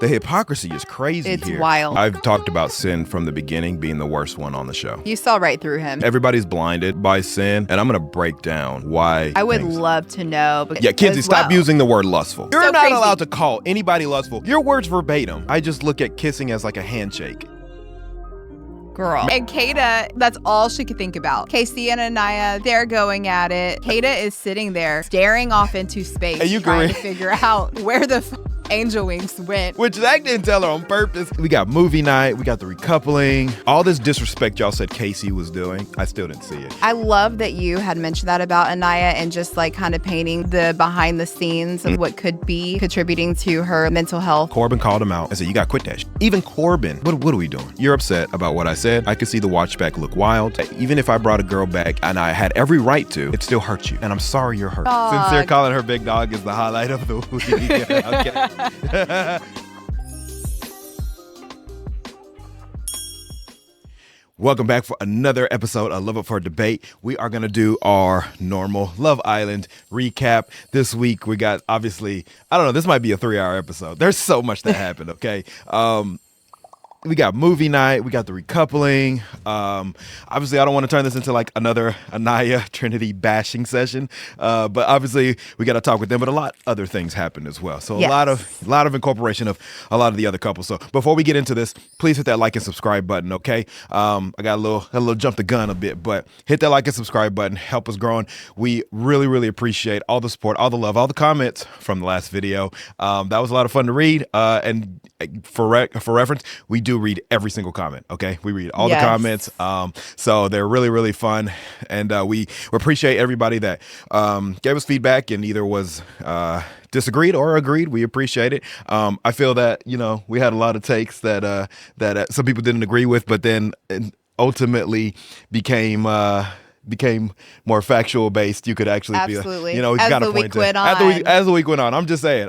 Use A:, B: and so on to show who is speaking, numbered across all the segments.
A: The hypocrisy is crazy
B: It's
A: here.
B: wild.
A: I've talked about Sin from the beginning being the worst one on the show.
B: You saw right through him.
A: Everybody's blinded by Sin, and I'm going to break down why.
B: I would love to know.
A: Yeah, Kenzie, stop using the word lustful. You're
B: So
A: not
B: crazy.
A: allowed to call anybody lustful. Your words verbatim. I just look at kissing as like a handshake.
B: Girl. And Kayda, that's all she could think about. Casey and Anaya, they're going at it. Kayda is sitting there staring off into space,
A: Hey, you
B: trying
A: can
B: to figure out where the angel wings went.
A: Which Zach didn't tell her on purpose. We got movie night. We got the recoupling. All this disrespect y'all said Casey was doing. I still didn't see it.
B: I love that you had mentioned that about Anaya and just like kind of painting the behind the scenes of what could be contributing to her mental health.
A: Corbin called him out and said, you got to quit that shit. Even Corbin, what are we doing? You're upset about what I said. I could see the watch back look wild. Even if I brought a girl back and I had every right to, it still hurts you. And I'm sorry you're hurt.
B: Dog.
A: Sincere calling her big dog is the highlight of the week. Okay. Welcome back for another episode of Love Up for Debate. We are going to do our normal Love Island recap. This week we got, obviously, I don't know, this might be a 3-hour episode. There's so much that happened, okay? We got movie night. We got the recoupling. Obviously, I don't want to turn this into like another Anaya Trinity bashing session. But obviously, we got to talk with them. But a lot other things happened as well. So
B: yes.
A: a lot of incorporation of a lot of the other couples. So before we get into this, please hit that like and subscribe button. Okay. I got a little jump the gun a bit, but hit that like and subscribe button. Help us growing. We really, really appreciate all the support, all the love, all the comments from the last video. That was a lot of fun to read. And for reference, we do read every single comment. Okay, we read all the comments, so they're really, really fun, and we appreciate everybody that gave us feedback and either was disagreed or agreed. We appreciate it. I feel that we had a lot of takes that some people didn't agree with, but then ultimately became more factual based. You could actually
B: Absolutely.
A: feel,
B: as
A: kind
B: the
A: of
B: week went on.
A: As the week went on. I'm just saying,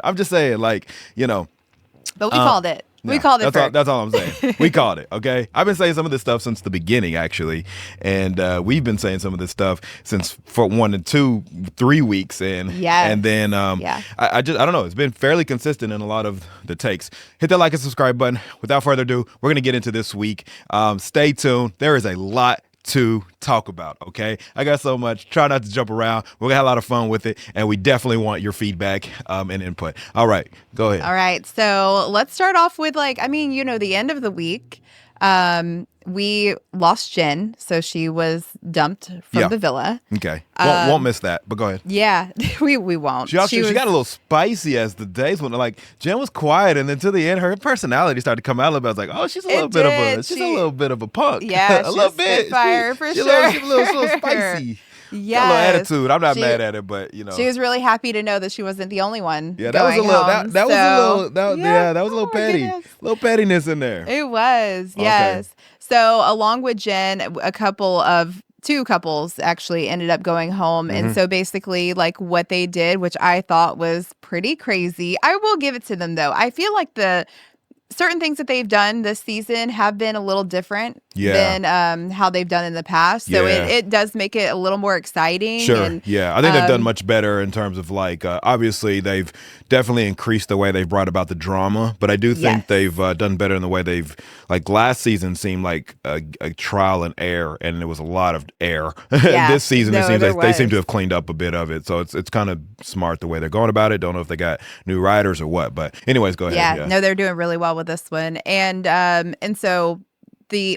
A: like,
B: But we called it.
A: No,
B: We called it first.
A: That's all I'm saying. We called it, okay? I've been saying some of this stuff since the beginning, actually. And we've been saying some of this stuff since for 1 to 2, 3 weeks in.
B: Yes.
A: And then I don't know. It's been fairly consistent in a lot of the takes. Hit that like and subscribe button. Without further ado, we're going to get into this week. Stay tuned. There is a lot to talk about, okay? I got so much. Try not to jump around. We're gonna have a lot of fun with it, and we definitely want your feedback and input. All right, go ahead.
B: All right, so let's start off with the end of the week. We lost Jen, so she was dumped from the villa.
A: Okay, won't miss that, but go ahead.
B: Yeah, we won't.
A: She got a little spicy as the days went. Like Jen was quiet, and then to the end, her personality started to come out a little bit. I was like, oh, she's a little bit of a punk.
B: Yeah,
A: a little bit.
B: Fire for
A: She's
B: sure.
A: She's a little spicy.
B: Yeah,
A: got a little attitude. I'm not mad at it, but
B: she was really happy to know that she wasn't the only one.
A: Yeah, that was a little. That was a little petty.
B: Goodness.
A: Little pettiness in there.
B: It was, yes. Okay. So along with Jen, two couples actually ended up going home. Mm-hmm. And so basically like what they did, which I thought was pretty crazy. I will give it to them though. I feel like the certain things that they've done this season have been a little different than how they've done in the past. So it does make it a little more exciting.
A: Sure. And, I think they've done much better in terms of like, obviously they've definitely increased the way they've brought about the drama, but I do think they've done better in the way they've, like last season seemed like a trial and error, and there was a lot of error. This season it seems like they seem to have cleaned up a bit of it. So it's kind of smart the way they're going about it. Don't know if they got new writers or what, but anyways, go ahead.
B: Yeah, no, they're doing really well with this one. And so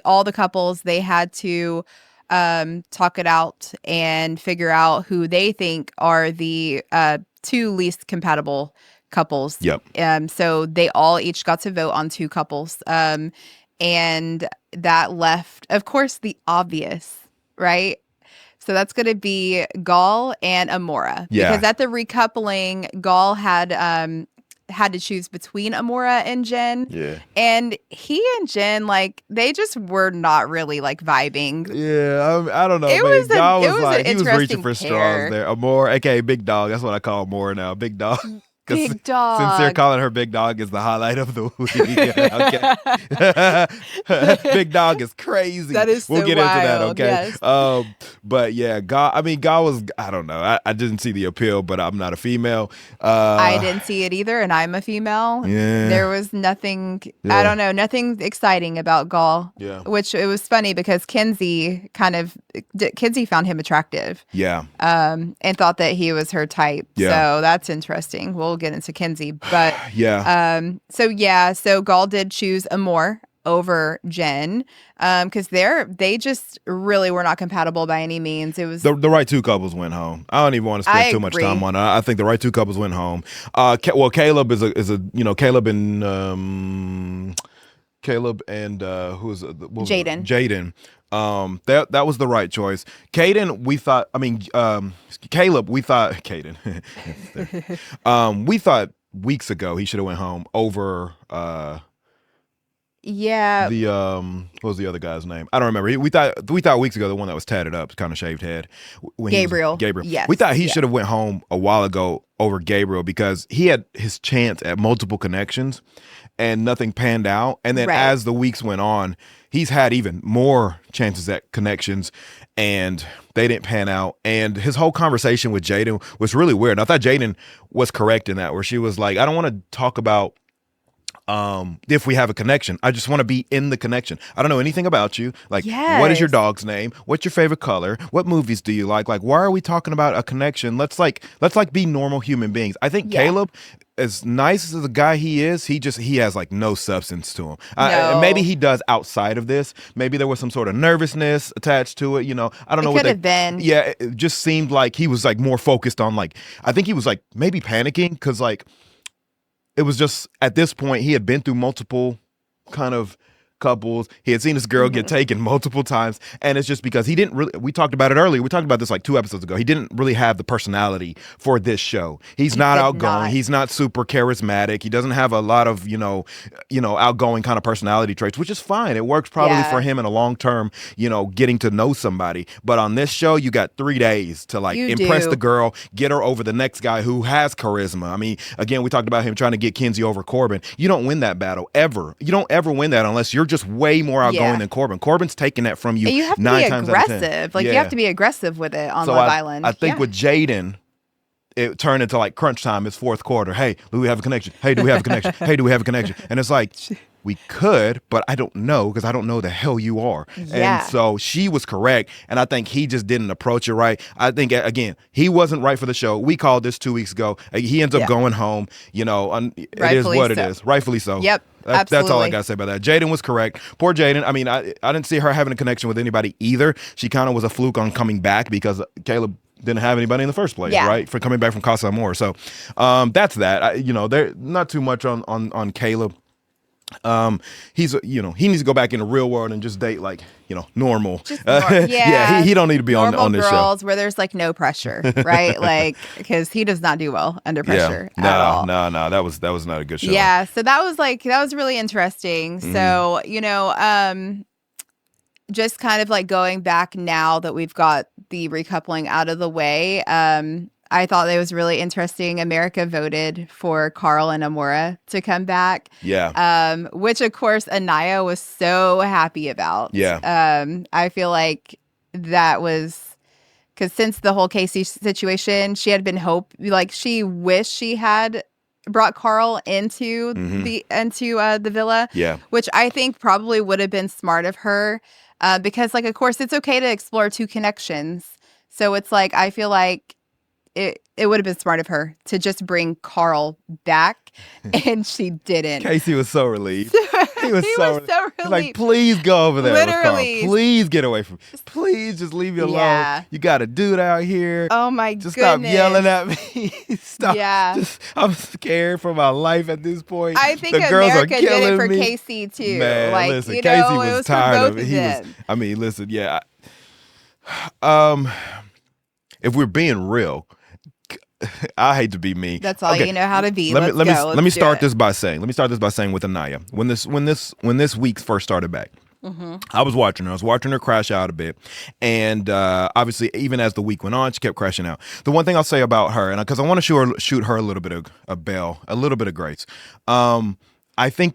B: all the couples, they had to talk it out and figure out who they think are the 2 least compatible couples.
A: Yep.
B: So they all each got to vote on 2 couples. And that left, of course, the obvious, right? So that's going to be Gaul and Amora.
A: Yeah.
B: Because at the recoupling, Gaul had to choose between Amora and Jen.
A: Yeah.
B: And he and Jen, like, they just were not really, like, vibing.
A: Yeah, I don't know.
B: It
A: man.
B: was
A: God
B: an
A: he was reaching for
B: pair.
A: straws there. Amora, aka Big Dog. That's what I call Amora now. Big Dog.
B: Big dog.
A: Sincere calling her big dog is the highlight of the week. Okay. Big dog is crazy.
B: That is so
A: we'll get
B: wild,
A: into that, okay?
B: yes.
A: But yeah, Gaul was, I don't know. I didn't see the appeal, but I'm not a female.
B: I didn't see it either, and I'm a female.
A: Yeah.
B: There was nothing, I don't know, nothing exciting about Gaul.
A: Yeah.
B: Which it was funny because Kenzie found him attractive.
A: Yeah.
B: And thought that he was her type.
A: Yeah.
B: So that's interesting. We'll get into Kenzie. But
A: yeah.
B: So Gaul did choose Amora over Jen. Because they just really were not compatible by any means. It was
A: the right two couples went home. I don't even want to spend too much time on it. I think the right two couples went home. Caleb is a Caleb and who's
B: Jaden.
A: That was the right choice. Caleb, we thought we thought weeks ago he should have went home over
B: yeah.
A: What was the other guy's name? I don't remember. We thought weeks ago the one that was tatted up, kind of shaved head.
B: Gabriel.
A: Yes. We thought he should have went home a while ago over Gabriel because he had his chance at multiple connections and nothing panned out. And then as the weeks went on, he's had even more chances at connections and they didn't pan out. And his whole conversation with Jaden was really weird. I thought Jaden was correct in that, where she was like, I don't want to talk about if we have a connection. I just want to be in the connection. I don't know anything about you. Like, what is your dog's name? What's your favorite color? What movies do you like? Like, why are we talking about a connection? Let's be normal human beings. I think Caleb, as nice as the guy he is, he has like no substance to him. And maybe he does outside of this. Maybe there was some sort of nervousness attached to it. You know, I don't know. It
B: could have been.
A: Yeah, it just seemed like he was like more focused on like, I think he was like maybe panicking because like, it was just at this point he had been through multiple kind of couples. He had seen this girl get taken multiple times, and it's just because he didn't really. We talked about it earlier. We talked about this like 2 episodes ago. He didn't really have the personality for this show. He's not outgoing. He's not super charismatic. He doesn't have a lot of outgoing kind of personality traits, which is fine. It works probably for him in a long term. Getting to know somebody. But on this show, you got 3 days to like impress the girl, get her over the next guy who has charisma. I mean, again, we talked about him trying to get Kenzie over Corbin. You don't win that battle ever. You don't ever win that unless you're just way more outgoing than Corbin. Corbin's taking that from you.
B: You have to
A: 9
B: be
A: times out of 10.
B: aggressive. Like you have to be aggressive with it on Love Island.
A: I think with Jaden, it turned into like crunch time. It's 4th quarter. Hey, do we have a connection? Hey, do we have a connection? Hey, do we have a connection? And it's like, we could, but I don't know because I don't know the hell you are.
B: Yeah.
A: And so she was correct. And I think he just didn't approach it right. I think, again, he wasn't right for the show. We called this 2 weeks ago. He ends up going home. It is what it is. Rightfully so.
B: Yep.
A: That's all I got to say about that. Jaden was correct. Poor Jaden. I mean, I didn't see her having a connection with anybody either. She kind of was a fluke on coming back because Caleb didn't have anybody in the first place, right? For coming back from Casa Amora. So that's that. There not too much on Caleb. He needs to go back in the real world and just date like normal. He don't need to be on this show.
B: Girls where there's like no pressure, right? Like because he does not do well under pressure at all.
A: No, that was not a good show.
B: Yeah, so that was really interesting. So just kind of like going back now that we've got the recoupling out of the way. I thought it was really interesting. America voted for Carl and Amora to come back.
A: Yeah.
B: Which of course Anaya was so happy about.
A: Yeah.
B: I feel like that was because since the whole Casey situation, she had been she wished she had brought Carl into the villa. Yeah. Which I think probably would have been smart of her. Because like of course it's okay to explore 2 connections. So it's like I feel like it would have been smart of her to just bring Carl back, and she didn't.
A: Casey was so relieved.
B: He was so relieved.
A: Like, please go over there
B: Literally.
A: with Carl. Please get away from me. Please just leave me alone. You got a dude out here.
B: Oh, my
A: just
B: goodness.
A: Stop yelling at me. Stop. Yeah. I'm scared for my life at this point.
B: I think
A: the girls
B: America
A: are killing
B: did it for
A: me.
B: Casey, too.
A: Man,
B: like,
A: listen, Casey was tired of it. If we're being real, I hate to be me.
B: That's all you know how to be.
A: Let me start this by saying with Anaya, when this week first started back, I was watching her. I was watching her crash out a bit. And obviously, even as the week went on, she kept crashing out. The one thing I'll say about her, and because I want to shoot her a little bit of a bell, a little bit of grace. I think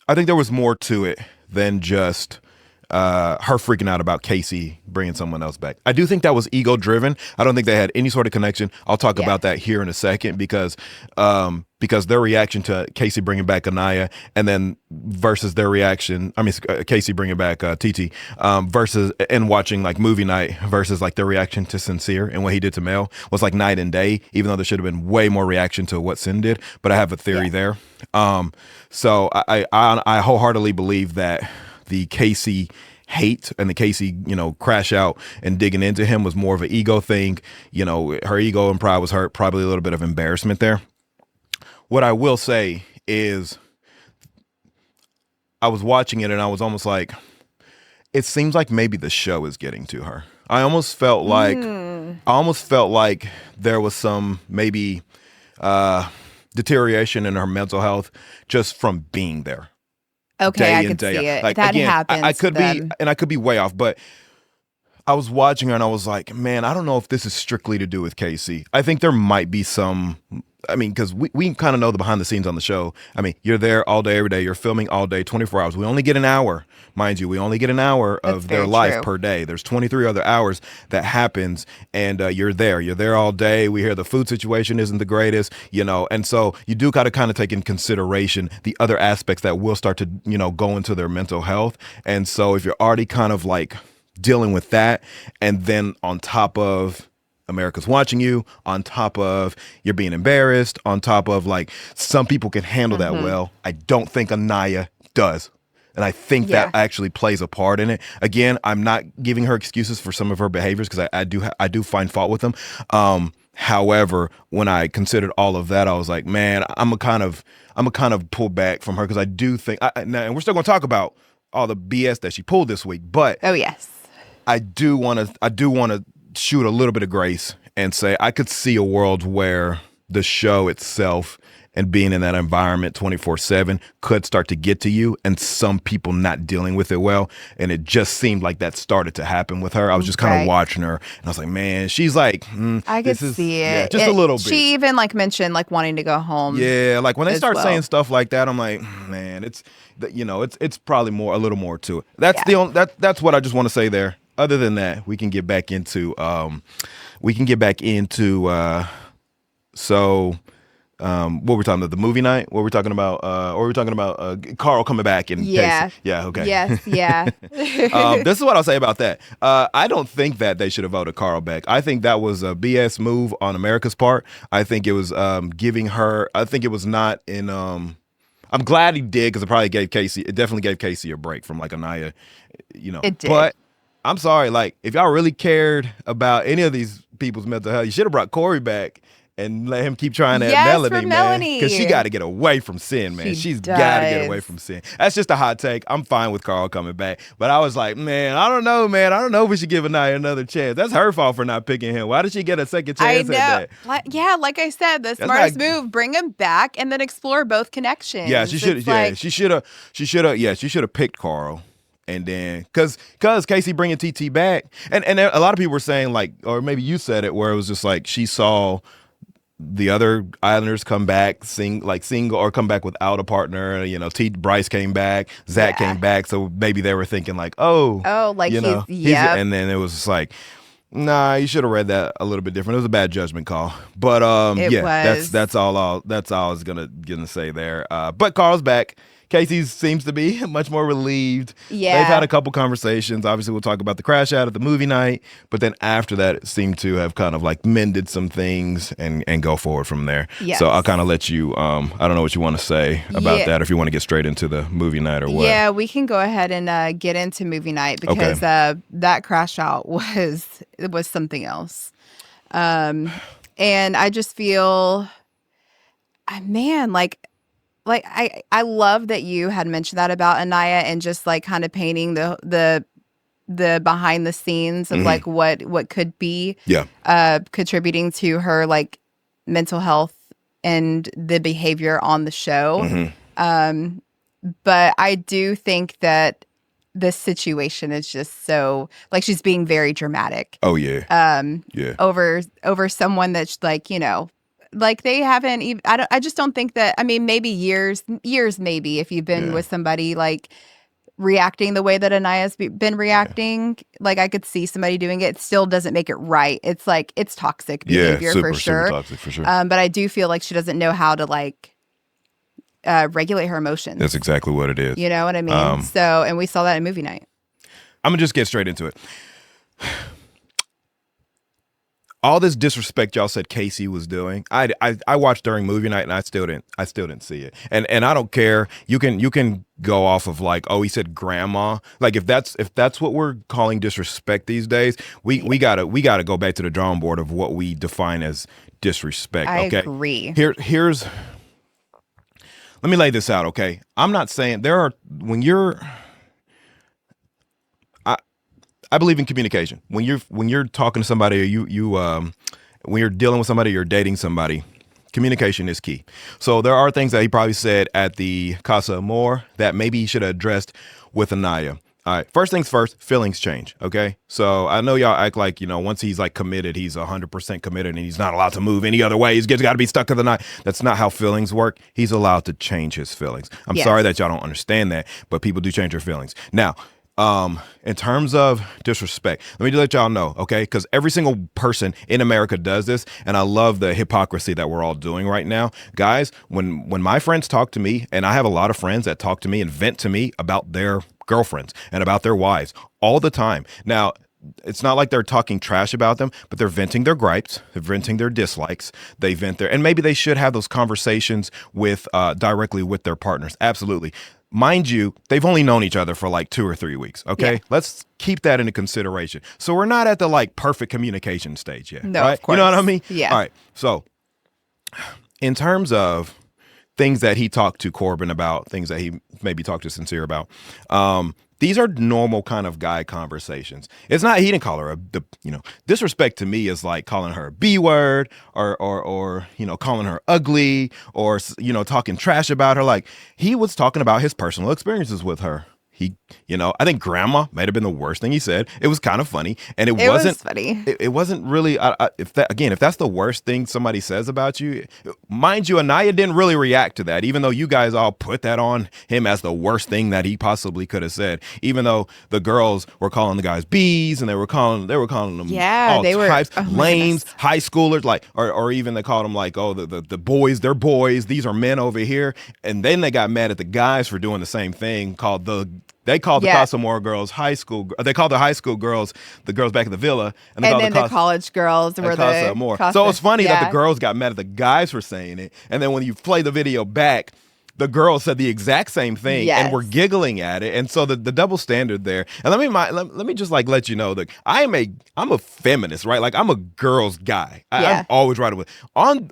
A: there was more to it than just her freaking out about Casey bringing someone else back. I do think that was ego driven. I don't think they had any sort of connection. I'll talk about that here in a second because their reaction to Casey bringing back Anaya and then versus their reaction, Casey bringing back TT versus and watching like movie night versus like their reaction to Sincere and what he did to Mel was like night and day, even though there should have been way more reaction to what Sin did. But I have a theory there. So I wholeheartedly believe that the Casey hate and the Casey, crash out and digging into him was more of an ego thing. Her ego and pride was hurt, probably a little bit of embarrassment there. What I will say is I was watching it and I was almost like, it seems like maybe the show is getting to her. I almost felt like there was some maybe deterioration in her mental health just from being there.
B: Okay, I could see it. Like, that happens.
A: I could be way off, but I was watching her and I was like, man, I don't know if this is strictly to do with Casey. I think there might be some. Because we kind of know the behind the scenes on the show. You're there all day, every day. You're filming all day, 24 hours. We only get an hour, mind you. We only get an hour of their life per day. There's 23 other hours that happens, and you're there. You're there all day. We hear the food situation isn't the greatest, and so you do got to kind of take in consideration the other aspects that will start to, go into their mental health. And so if you're already kind of like dealing with that, and then on top of America's watching you, on top of you're being embarrassed, on top of like some people can handle that well. I don't think Anaya does. And I think that actually plays a part in it. Again, I'm not giving her excuses for some of her behaviors because I do find fault with them. However, when I considered all of that, I was like, man, I'm a kind of pull back from her because I do think, and we're still going to talk about all the BS that she pulled this week, but I do want to shoot a little bit of grace and say I could see a world where the show itself and being in that environment 24/7 could start to get to you and some people not dealing with it well. And it just seemed like that started to happen with her. I was just kind of watching her and I was like, man, she's like,
B: I could see it.
A: Yeah, just a little bit.
B: She even like mentioned like wanting to go home.
A: Yeah, like when they start saying stuff like that, I'm like, man, it's probably a little more to it. That's what I just want to say there. Other than that, we can get back into what we're talking about, the movie night. What we're talking about, or we're talking about Carl coming back and Casey. Yeah, okay.
B: Yes, yeah.
A: This is what I'll say about that. I don't think that they should have voted Carl back. I think that was a BS move on America's part. I think it was giving her. I think it was not in. I'm glad he did because it definitely gave Casey a break from like Anaya.
B: It did.
A: But I'm sorry, like, if y'all really cared about any of these people's mental health, you should have brought Corey back and let him keep trying that Melanie, man. Because she got to get away from Sin, man. She's got to get away from Sin. That's just a hot take. I'm fine with Carl coming back. But I was like, man. I don't know if we should give Anaya another chance. That's her fault for not picking him. Why did she get a second chance at that?
B: Like I said, the smartest move, bring him back and then explore both connections.
A: Yeah, she should have picked Carl. And then, cause Casey bringing TT back, and a lot of people were saying like, or maybe you said it, where it was just like she saw the other Islanders come back single or come back without a partner. Bryce came back, Zach came back, so maybe they were thinking like, like he's and then it was just like, nah, you should have read that a little bit different. It was a bad judgment call, but that's all I was gonna say there. But Carl's back. Casey seems to be much more relieved. Yeah. They've had a couple conversations. Obviously, we'll talk about the crash out at the movie night. But then after that, it seemed to have kind of like mended some things and go forward from there. Yes. So I'll kind of let you, I don't know what you want to say about that, or if you want to get straight into the movie night or what. Yeah,
B: we can go ahead and get into movie night because that crash out was something else. And I just feel, man, like I love that you had mentioned that about Anaya and just like kind of painting the behind the scenes of like what could be contributing to her like mental health and the behavior on the show. But I do think that this situation is just so like she's being very dramatic.
A: Oh yeah. Yeah.
B: Over someone that's like, like they haven't even I just don't think that I mean maybe years maybe if you've been with somebody like reacting the way that Aniya's been reacting, like I could see somebody doing it. It still doesn't make it right. It's like it's toxic behavior for sure.
A: Super toxic for sure.
B: But I do feel like she doesn't know how to like regulate her emotions.
A: That's exactly what it is.
B: You know what I mean? So, and we saw that in movie night.
A: I'm gonna just get straight into it. All this disrespect y'all said Casey was doing, I watched during movie night and I still didn't see it. And I don't care. You can go off of like, oh, he said grandma. Like if that's what we're calling disrespect these days, we gotta go back to the drawing board of what we define as disrespect.
B: I
A: okay?
B: agree.
A: Here's let me lay this out, okay? I'm not saying I believe in communication. When you're talking to somebody or when you're dealing with somebody, you're dating somebody, communication is key. So there are things that he probably said at the Casa Amora that maybe he should have addressed with Anaya. All right, first things first, feelings change, okay? So I know y'all act like, once he's like committed, he's 100% committed and he's not allowed to move any other way. He's got to be stuck in the night. That's not how feelings work. He's allowed to change his feelings. I'm sorry that y'all don't understand that, but people do change their feelings. Now, in terms of disrespect, let me just let y'all know, okay? Because every single person in America does this, and I love the hypocrisy that we're all doing right now. Guys, when my friends talk to me, and I have a lot of friends that talk to me and vent to me about their girlfriends and about their wives all the time. Now, it's not like they're talking trash about them, but they're venting their gripes, they're venting their dislikes, they vent and maybe they should have those conversations with directly with their partners. Absolutely. Mind you, they've only known each other for like 2 or 3 weeks. Okay. Yeah. Let's keep that into consideration. So we're not at the like perfect communication stage yet.
B: No,
A: right?
B: Of course.
A: You know what I mean?
B: Yeah.
A: All right. So in terms of things that he talked to Corbin about, things that he maybe talked to Sincere about, these are normal kind of guy conversations. It's not, he didn't call her disrespect to me is like calling her a B word or calling her ugly or, talking trash about her. Like he was talking about his personal experiences with her. I think grandma might have been the worst thing he said. It was kind of funny, and it wasn't
B: funny.
A: It wasn't really. If that's the worst thing somebody says about you, mind you, Anaya didn't really react to that, even though you guys all put that on him as the worst thing that he possibly could have said. Even though the girls were calling the guys B's, and they were calling them all types, lames, high schoolers, like or even they called them like, oh, the boys, they're boys. These are men over here, and then they got mad at the guys for doing the same thing. They called the Casa Amora girls high school. They called the high school girls the girls back in the villa,
B: and then the college girls were the
A: Casa Amora. So it's funny that the girls got mad at the guys for saying it, and then when you play the video back, the girls said the exact same thing and were giggling at it. And so the double standard there. And let me just like let you know that I'm a feminist, right? Like I'm a girl's guy. I'm always right with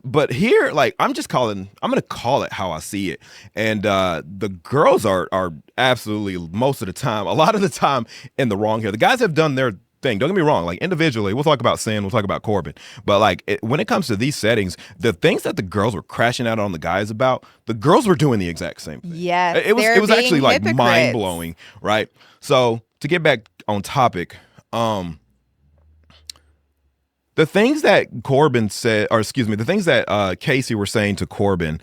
A: but here, like I'm gonna call it how I see it. And the girls are absolutely most of the time, a lot of the time in the wrong here. The guys have done their thing. Don't get me wrong. Like individually, we'll talk about Sin, we'll talk about Corbin, but like when it comes to these settings, the things that the girls were crashing out on the guys about, the girls were doing the exact same thing.
B: Yes,
A: it was actually like mind blowing, right? So to get back on topic, the things that Corbin said, or excuse me, the things that Casey were saying to Corbin,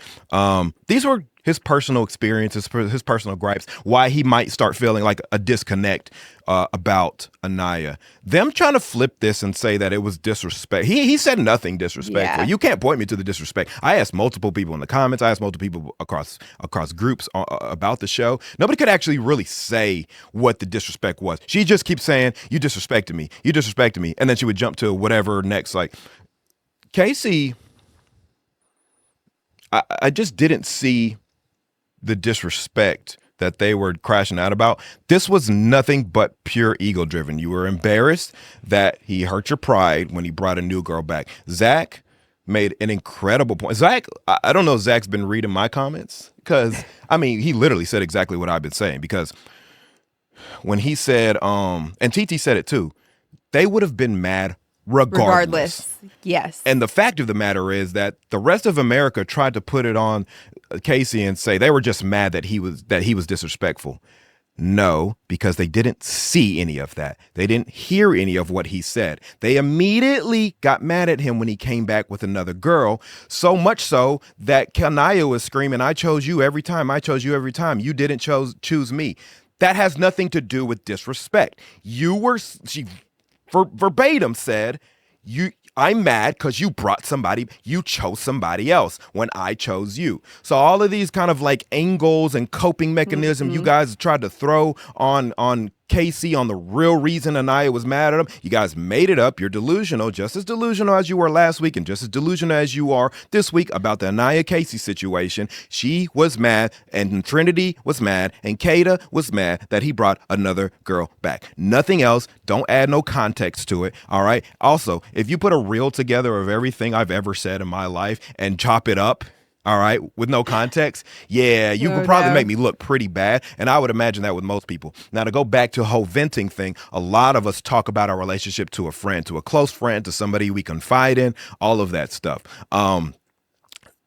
A: these were his personal experiences, his personal gripes, why he might start feeling like a disconnect about Anaya. Them trying to flip this and say that it was disrespect. He said nothing disrespectful. You can't point me to the disrespect. I asked multiple people in the comments. I asked multiple people across groups about the show. Nobody could actually really say what the disrespect was. She just keeps saying, you disrespected me. You disrespected me. And then she would jump to whatever next. Like Casey, I just didn't see the disrespect that they were crashing out about. This was nothing but pure ego driven. You were embarrassed that he hurt your pride when he brought a new girl back. Zach made an incredible point. Zach, I don't know if Zach's been reading my comments because, I mean, he literally said exactly what I've been saying, because when he said, and TT said it too, they would have been mad regardless.
B: Yes.
A: And the fact of the matter is that the rest of America tried to put it on Casey and say they were just mad that he was disrespectful. No, because they didn't see any of that. They didn't hear any of what he said. They immediately got mad at him when he came back with another girl, so much so that Anaya was screaming, I chose you every time. I chose you every time. You didn't choose me. That has nothing to do with disrespect. She verbatim said, I'm mad because you chose somebody else when I chose you. So all of these kind of like angles and coping mechanisms you guys tried to throw on Casey on the real reason Anaya was mad at him, you guys made it up. You're delusional, just as delusional as you were last week and just as delusional as you are this week about the Anaya Casey situation. She was mad and Trinity was mad and Kayda was mad that he brought another girl back. Nothing else. Don't add no context to it. All right. Also, if you put a reel together of everything I've ever said in my life and chop it up, all right, with no context, you could probably make me look pretty bad. And I would imagine that with most people. Now, to go back to the whole venting thing, a lot of us talk about our relationship to a friend, to a close friend, to somebody we confide in, all of that stuff.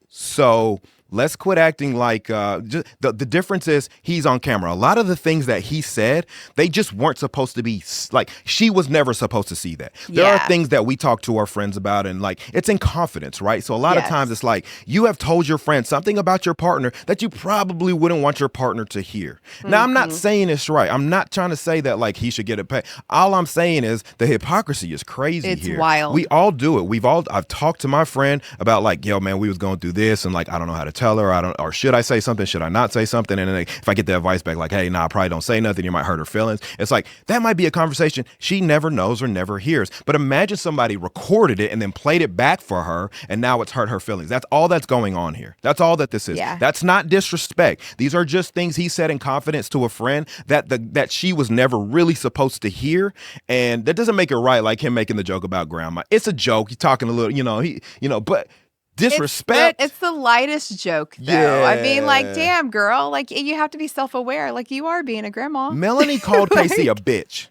A: So let's quit acting like the difference is he's on camera. A lot of the things that he said, they just weren't supposed to be like, she was never supposed to see that. There are things that we talk to our friends about and like it's in confidence, right? So a lot of times it's like you have told your friend something about your partner that you probably wouldn't want your partner to hear. Now, I'm not saying it's right. I'm not trying to say that like he should get a pay. All I'm saying is the hypocrisy is crazy here.
B: It's wild.
A: We all do it. I've talked to my friend about like, yo, man, we was going through this and like, I don't know how to tell her, or should I say something? Should I not say something? And then if I get the advice back, like, hey, nah, probably don't say nothing. You might hurt her feelings. It's like, that might be a conversation she never knows or never hears. But imagine somebody recorded it and then played it back for her. And now it's hurt her feelings. That's all that's going on here. That's all that this is.
B: Yeah.
A: That's not disrespect. These are just things he said in confidence to a friend that she was never really supposed to hear. And that doesn't make it right. Like him making the joke about grandma. It's a joke. He's talking a little, but disrespect.
B: It's the lightest joke, though.
A: Yeah.
B: I mean, like, damn, girl, like you have to be self-aware. Like you are being a grandma.
A: Melanie called Casey a bitch.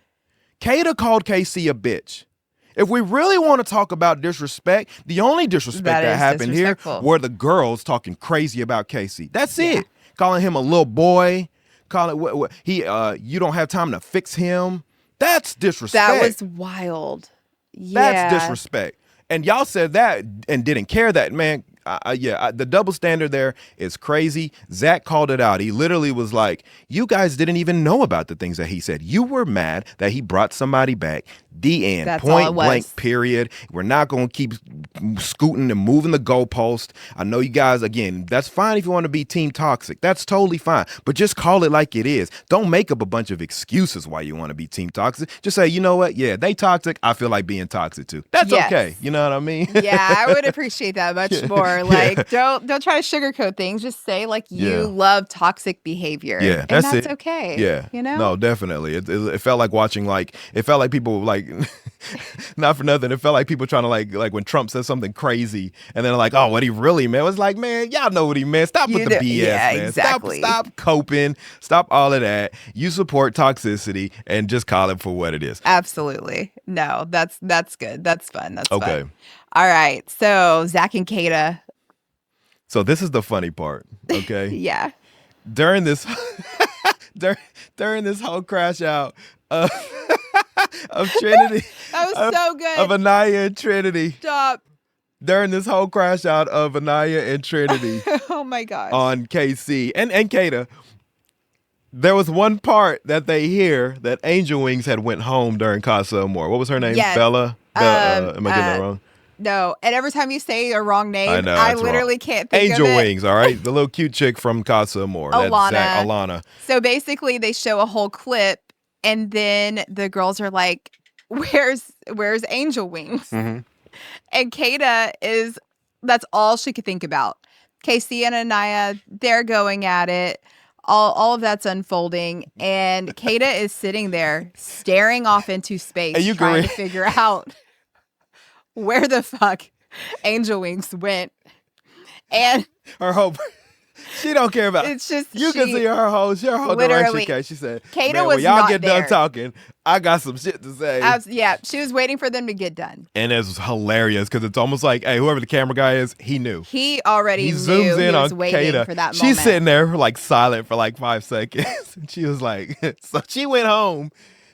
A: Kayda called Casey a bitch. If we really want to talk about disrespect, the only disrespect that happened here were the girls talking crazy about Casey. That's it. Calling him a little boy. Calling you don't have time to fix him. That's disrespect.
B: That was wild. Yeah.
A: That's disrespect. And y'all said that and didn't care that, man. The double standard there is crazy. Zach called it out. He literally was like, you guys didn't even know about the things that he said. You were mad that he brought somebody back. The end.
B: That's
A: Point
B: all it was.
A: blank, period. We're not going to keep scooting and moving the goalpost. I know you guys, again, that's fine if you want to be team toxic. That's totally fine. But just call it like it is. Don't make up a bunch of excuses why you want to be team toxic. Just say, you know what? Yeah, they toxic. I feel like being toxic too. That's okay. You know what I mean?
B: Yeah, I would appreciate that much more. Like, don't try to sugarcoat things. Just say like you love toxic behavior.
A: Yeah,
B: and
A: that's
B: okay.
A: Yeah,
B: you know.
A: No, definitely. It felt like watching it felt like people like not for nothing. It felt like people trying to like when Trump says something crazy and then like, oh, what he really meant. It was like, man, y'all know what he meant. Stop with the BS, man.
B: Exactly.
A: Stop coping. Stop all of that. You support toxicity and just call it for what it is.
B: Absolutely. No, that's good. That's fun. That's
A: okay.
B: Fun. All right. So Zach and Kayda.
A: So this is the funny part. Okay.
B: Yeah.
A: During this during this whole crash out of Trinity.
B: That was so good.
A: Of Anaya and Trinity.
B: Stop.
A: During this whole crash out of Anaya and Trinity.
B: Oh my gosh.
A: On KC and Kayda. There was one part that they hear that Angel Wings had went home during Casa Amora. What was her name?
B: Yes.
A: Bella? Am I getting that wrong?
B: No. And every time you say a wrong name, I literally can't think
A: Angel
B: of it.
A: Wings, all right? The little cute chick from Casa Amora. Alana.
B: So basically they show a whole clip and then the girls are like, where's Angel Wings? Mm-hmm. And Kayda that's all she could think about. Casey and Anaya, they're going at it. All of that's unfolding, and Kayda is sitting there staring off into space, trying to figure out where the fuck Angel Wings went. And
A: her whole She don't care about.
B: It's just
A: you can see her whole direction. Case. She said,
B: Kayda
A: "Man,
B: was
A: when y'all
B: not
A: get
B: there.
A: done talking, I got some shit to say."
B: Yeah, she was waiting for them to get done.
A: And it was hilarious because it's almost like, hey, whoever the camera guy is, he knew.
B: He already
A: he
B: knew
A: zooms in
B: he was
A: on
B: waiting
A: Kayda.
B: for that
A: She's
B: moment.
A: sitting there like silent for like 5 seconds. And she was like, so she went home.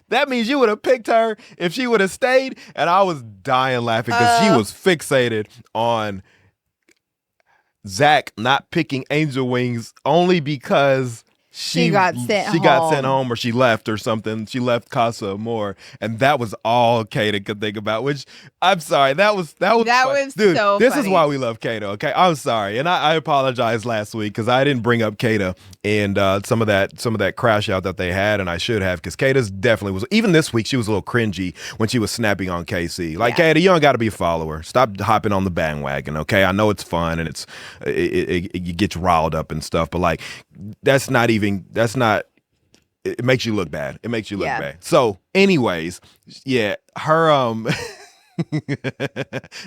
A: That means you would have picked her if she would have stayed. And I was dying laughing because she was fixated on Zach not picking Angel Wings only because she got sent home or she left or something. She left Casa more, and that was all Kayda could think about. Which I'm sorry, that was dude.
B: So
A: this
B: funny.
A: is why we love Kayda. Okay, I'm sorry, and I apologize last week because I didn't bring up Kayda and some of that crash out that they had, and I should have because Kayda's definitely was. Even this week, she was a little cringy when she was snapping on KC. Like Kayda, you don't got to be a follower. Stop hopping on the bandwagon. Okay, I know it's fun and it gets riled up and stuff, but like that's not. It makes you look bad. It makes you look bad. So, anyways, her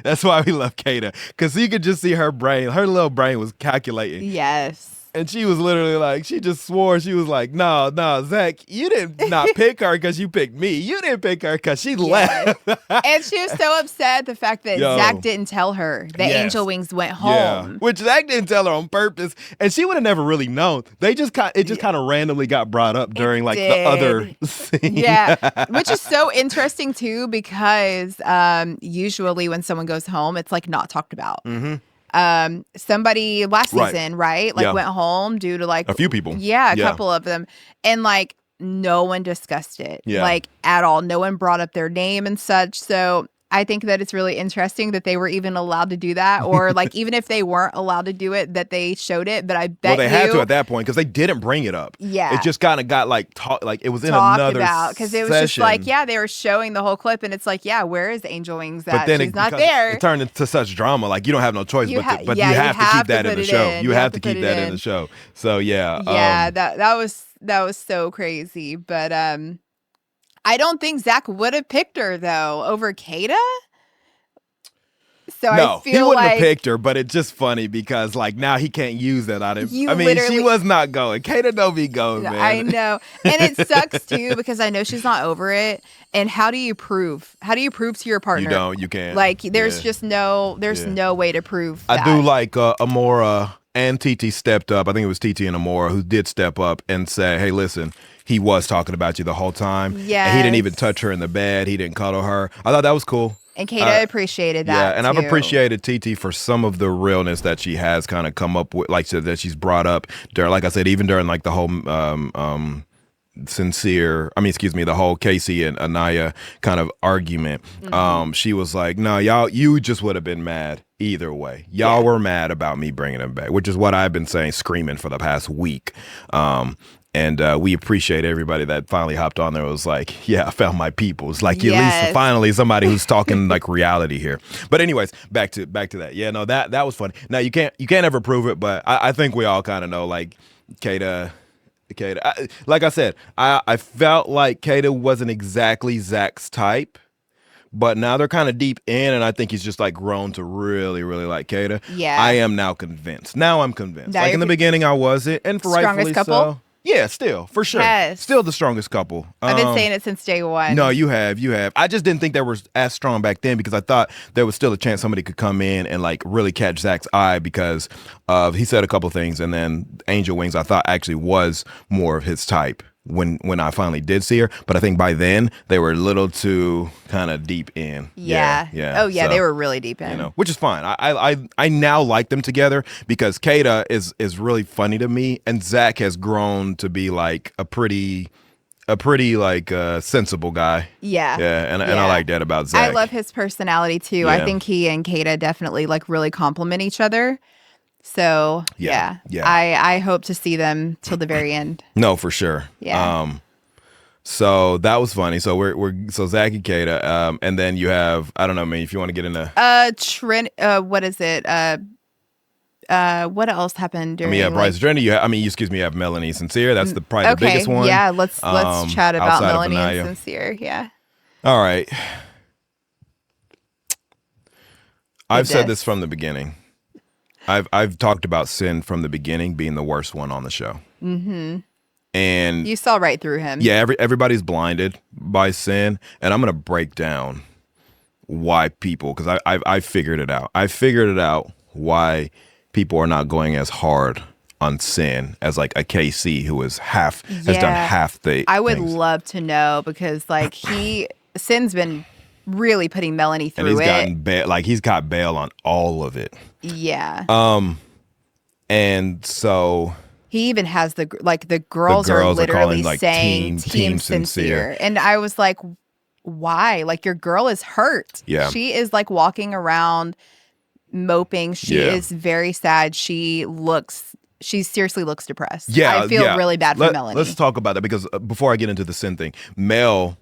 A: that's why we love Kayda, because you could just see her little brain was calculating.
B: Yes.
A: And she was literally like, she just swore. She was like, no, Zach, you did not pick her because you picked me. You didn't pick her because she left.
B: And she was so upset the fact that Zach didn't tell her that Angel Wings went home.
A: Yeah. Which Zach didn't tell her on purpose. And she would have never really known. It just kind of randomly got brought up during the other scene.
B: Yeah. Which is so interesting too, because usually when someone goes home, it's like not talked about.
A: Mm-hmm.
B: Somebody last season, right? Like went home due to like
A: a few people.
B: Yeah, a couple of them. And like no one discussed it.
A: Yeah.
B: Like at all. No one brought up their name and such. So I think that it's really interesting that they were even allowed to do that, or like even if they weren't allowed to do it, that they showed it. But I bet
A: they had to at that point because they didn't bring it up.
B: Yeah,
A: it just kind of got like it was in another
B: because it was just like they were showing the whole clip, and it's like where is Angel Wings at?
A: But then
B: she's not there.
A: It turned into such drama. Like you don't have no choice, but you have to keep that in the show. You have to keep that in the show. So
B: that was so crazy, but I don't think Zach would have picked her though over Kayda. So
A: no,
B: I feel
A: he wouldn't
B: like
A: have picked her, but it's just funny because like now he can't use that on him. I mean,
B: literally,
A: she was not going. Kayda don't be going, man.
B: I know. And it sucks too because I know she's not over it. And how do you prove? How do you prove to your partner?
A: You can't.
B: Like there's just no way to prove that.
A: I do like Amora and TT stepped up. I think it was TT and Amora who did step up and say, hey, listen, he was talking about you the whole time.
B: Yeah.
A: And he didn't even touch her in the bed. He didn't cuddle her. I thought that was cool.
B: And Kayda appreciated that.
A: Yeah, and
B: too.
A: I've appreciated TT for some of the realness that she has kind of come up with, like that she's brought up during, like I said, even during like the whole the whole Casey and Anaya kind of argument. Mm-hmm. She was like, no, you just would have been mad either way. Y'all were mad about me bringing him back, which is what I've been saying, screaming for the past week. And we appreciate everybody that finally hopped on there. It was like, yeah, I found my people. It's like at least finally somebody who's talking like reality here. But anyways, back to that. Yeah, no, that was funny. Now you can't ever prove it, but I think we all kind of know like Kayda. Like I said, I felt like Kayda wasn't exactly Zach's type. But now they're kind of deep in, and I think he's just like grown to really, really like Kayda.
B: Yeah,
A: I am now convinced. Now I'm convinced. Like in the beginning, I wasn't, and for rightfully so. Yeah, still, for sure.
B: Yes.
A: Still the strongest couple.
B: I've been saying it since day one.
A: No, you have. I just didn't think they were as strong back then because I thought there was still a chance somebody could come in and like really catch Zach's eye because he said a couple things, and then Angel Wings I thought actually was more of his type when I finally did see her. But I think by then they were a little too kind of deep in.
B: Yeah. Oh yeah, so, they were really deep in.
A: Which is fine. I now like them together because Kayda is really funny to me, and Zach has grown to be like a pretty like sensible guy. Yeah. And I like that about Zach.
B: I love his personality too. Yeah. I think he and Kayda definitely like really complement each other. So yeah. I hope to see them till the very end.
A: No, for sure.
B: Yeah.
A: So that was funny. So so Zach and Kayda, and then you have, I don't know, if you want to get into
B: what is it? What else happened during?
A: you have Bryce, Trinity. You have Melanie, Sincere. That's probably the biggest one.
B: Yeah, let's chat about Melanie and Sincere. Yeah.
A: All right. I've said this from the beginning. I've talked about Sin from the beginning being the worst one on the show.
B: Mm-hmm.
A: And
B: you saw right through him.
A: Yeah, everybody's blinded by Sin, and I'm gonna break down why people, because I figured it out. I figured it out why people are not going as hard on Sin as like a KC who has done half the
B: I would
A: things.
B: love to know, because like Sin's been really putting Melanie through
A: and
B: he's
A: got bail on all of it.
B: Yeah.
A: And so
B: he even has the girls are literally
A: like
B: saying team sincere. And I was like, why? Like, your girl is hurt.
A: Yeah.
B: She is like walking around moping. She is very sad. She seriously looks depressed.
A: Yeah.
B: I feel really bad for Melanie.
A: Let's talk about that, because before I get into the Sin thing, Mel,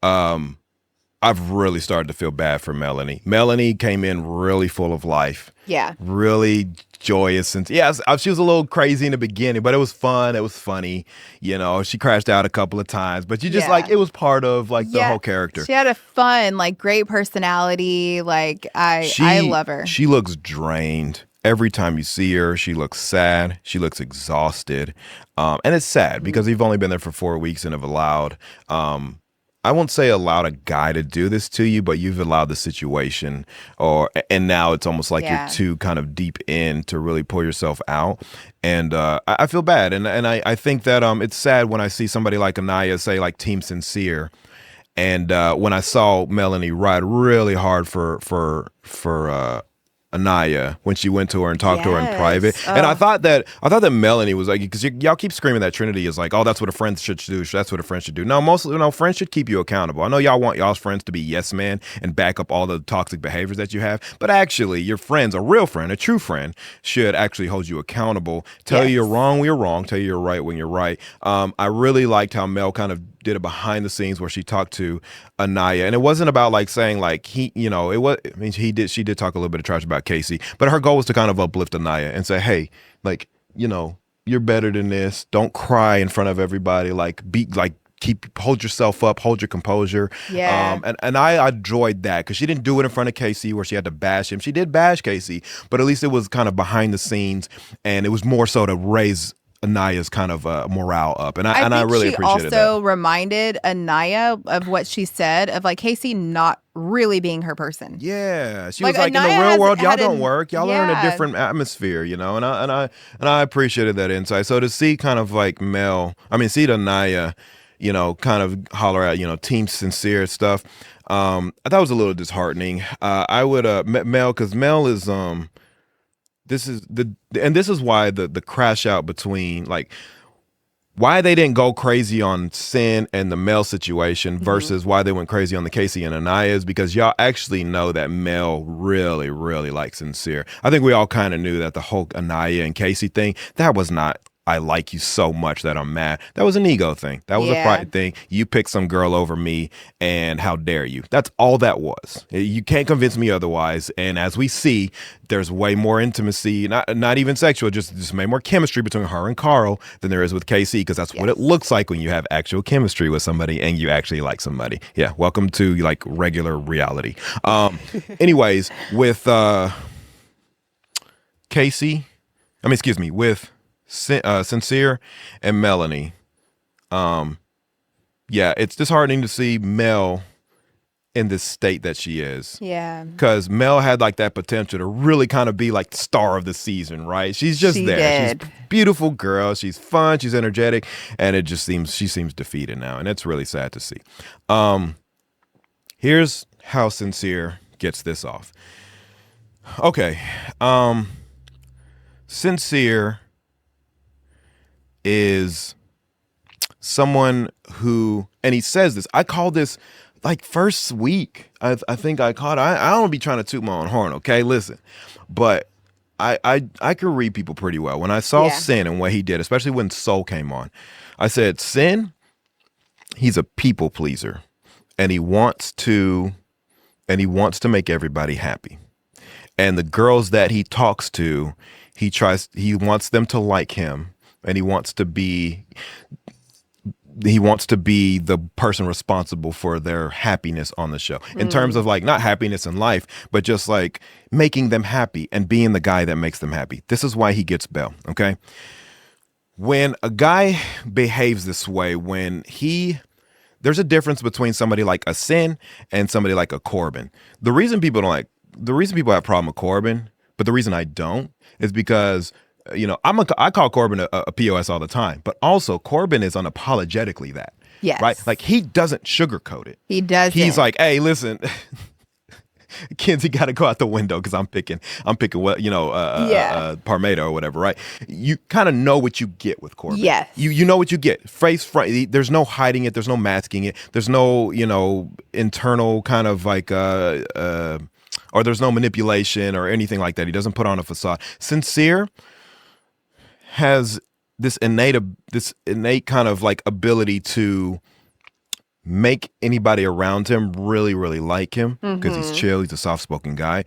A: I've really started to feel bad for Melanie. Melanie came in really full of life.
B: Yeah.
A: Really joyous. And she was a little crazy in the beginning, but it was fun. It was funny. You know, she crashed out a couple of times, but you just it was part of like the whole character.
B: She had a fun, like, great personality. Like, I love her.
A: She looks drained. Every time you see her, she looks sad. She looks exhausted. And it's sad because you've only been there for 4 weeks and have allowed, I won't say allowed a guy to do this to you, but you've allowed the situation, and now it's almost like you're too kind of deep in to really pull yourself out. And I feel bad. And I think that it's sad when I see somebody like Anaya say like team sincere. And when I saw Melanie ride really hard for Anaya when she went to her and talked to her in private. And I thought that Melanie was like, because y'all keep screaming that Trinity is like, oh, that's what a friend should do. That's what a friend should do. No, friends should keep you accountable. I know y'all want y'all's friends to be yes man and back up all the toxic behaviors that you have, but actually your friends, a real friend, a true friend, should actually hold you accountable, tell you you're wrong when you're wrong, tell you you're right when you're right. I really liked how Mel kind of did a behind the scenes where she talked to Anaya, and it wasn't about like saying like she did talk a little bit of trash about Casey, but her goal was to kind of uplift Anaya and say, hey, like, you're better than this. Don't cry in front of everybody. Like, hold yourself up, hold your composure.
B: Yeah.
A: And I enjoyed that, because she didn't do it in front of Casey where she had to bash him. She did bash Casey, but at least it was kind of behind the scenes, and it was more so to raise Aniya's kind of morale up, and I really appreciated that.
B: She also reminded Anaya of what she said of like Casey not really being her person.
A: Yeah, she was like, in the real world, y'all don't work. Y'all are in a different atmosphere, and I appreciated that insight. So to see kind of like see Anaya, kind of holler at team sincere stuff. I thought it was a little disheartening. I would Mel, because Mel is this is why the crash out between, like, why they didn't go crazy on Sin and the Mel situation versus why they went crazy on the Casey and Anaya is because y'all actually know that Mel really, really likes Sincere. I think we all kind of knew that the whole Anaya and Casey thing, that was not, I like you so much that I'm mad. That was an ego thing. That was a pride thing. You picked some girl over me, and how dare you? That's all that was. You can't convince me otherwise. And as we see, there's way more intimacy, not even sexual, just way more chemistry between her and Carl than there is with KC, because that's what it looks like when you have actual chemistry with somebody and you actually like somebody. Yeah, welcome to like regular reality. Anyways, with with Sincere and Melanie, it's disheartening to see Mel in this state that she is.
B: Yeah,
A: because Mel had like that potential to really kind of be like the star of the season, right? She's just there. She's a beautiful girl. She's fun. She's energetic, and she seems defeated now, and it's really sad to see. Here's how Sincere gets this off. Okay, Sincere is someone who, and he says this, I call this like first week, I think I caught, I don't be trying to toot my own horn, okay, listen, but I could read people pretty well. When I saw Sin and what he did, especially when Soul came on, I said, Sin, he's a people pleaser, and he wants to make everybody happy, and the girls that he talks to, he wants them to like him. And he wants to be, he wants to be the person responsible for their happiness on the show, in terms of like not happiness in life, but just like making them happy and being the guy that makes them happy. This is why he gets Belle. Okay. When a guy behaves this way, there's a difference between somebody like a Sin and somebody like a Corbin. The reason people have a problem with Corbin, but the reason I don't, is because, I call Corbin a POS all the time, but also Corbin is unapologetically that.
B: Yes.
A: Right? Like, he doesn't sugarcoat it.
B: He doesn't.
A: He's like, hey, listen, Kenzie got to go out the window because I'm picking what, Parmeida or whatever, right? You kind of know what you get with Corbin.
B: Yes.
A: You know what you get. Face front. There's no hiding it. There's no masking it. There's no, internal kind of like, or there's no manipulation or anything like that. He doesn't put on a facade. Sincere has this innate kind of like ability to make anybody around him really, really like him because he's chill. He's a soft-spoken guy.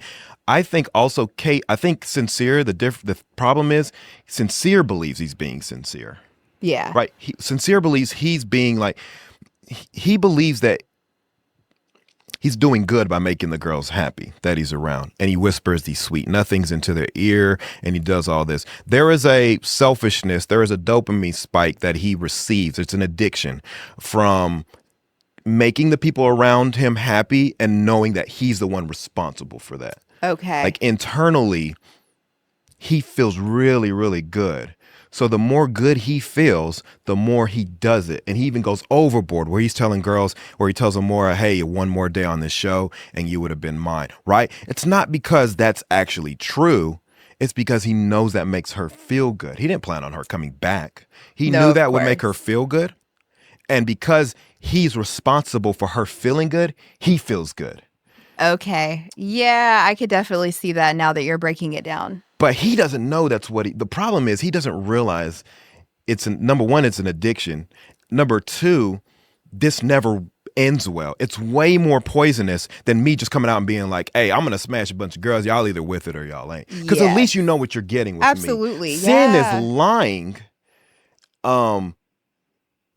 A: I think also Sincere, the problem is Sincere believes he's being sincere.
B: Yeah.
A: Right? Sincere believes he's being like, he believes that he's doing good by making the girls happy that he's around. And he whispers these sweet nothings into their ear, and he does all this. There is a selfishness, there is a dopamine spike that he receives. It's an addiction from making the people around him happy and knowing that he's the one responsible for that.
B: Okay.
A: Like, internally, he feels really, really good. So the more good he feels, the more he does it. And he even goes overboard where he tells Amora, hey, one more day on this show and you would have been mine, right? It's not because that's actually true. It's because he knows that makes her feel good. He didn't plan on her coming back. He knew that would make her feel good. And because he's responsible for her feeling good, he feels good.
B: Okay. Yeah, I could definitely see that now that you're breaking it down.
A: But he doesn't know that's what the problem is. He doesn't realize number one, it's an addiction. Number two, this never ends well. It's way more poisonous than me just coming out and being like, hey, I'm going to smash a bunch of girls. Y'all either with it or y'all ain't. Because at least you know what you're getting with me.
B: Absolutely.
A: Sin is lying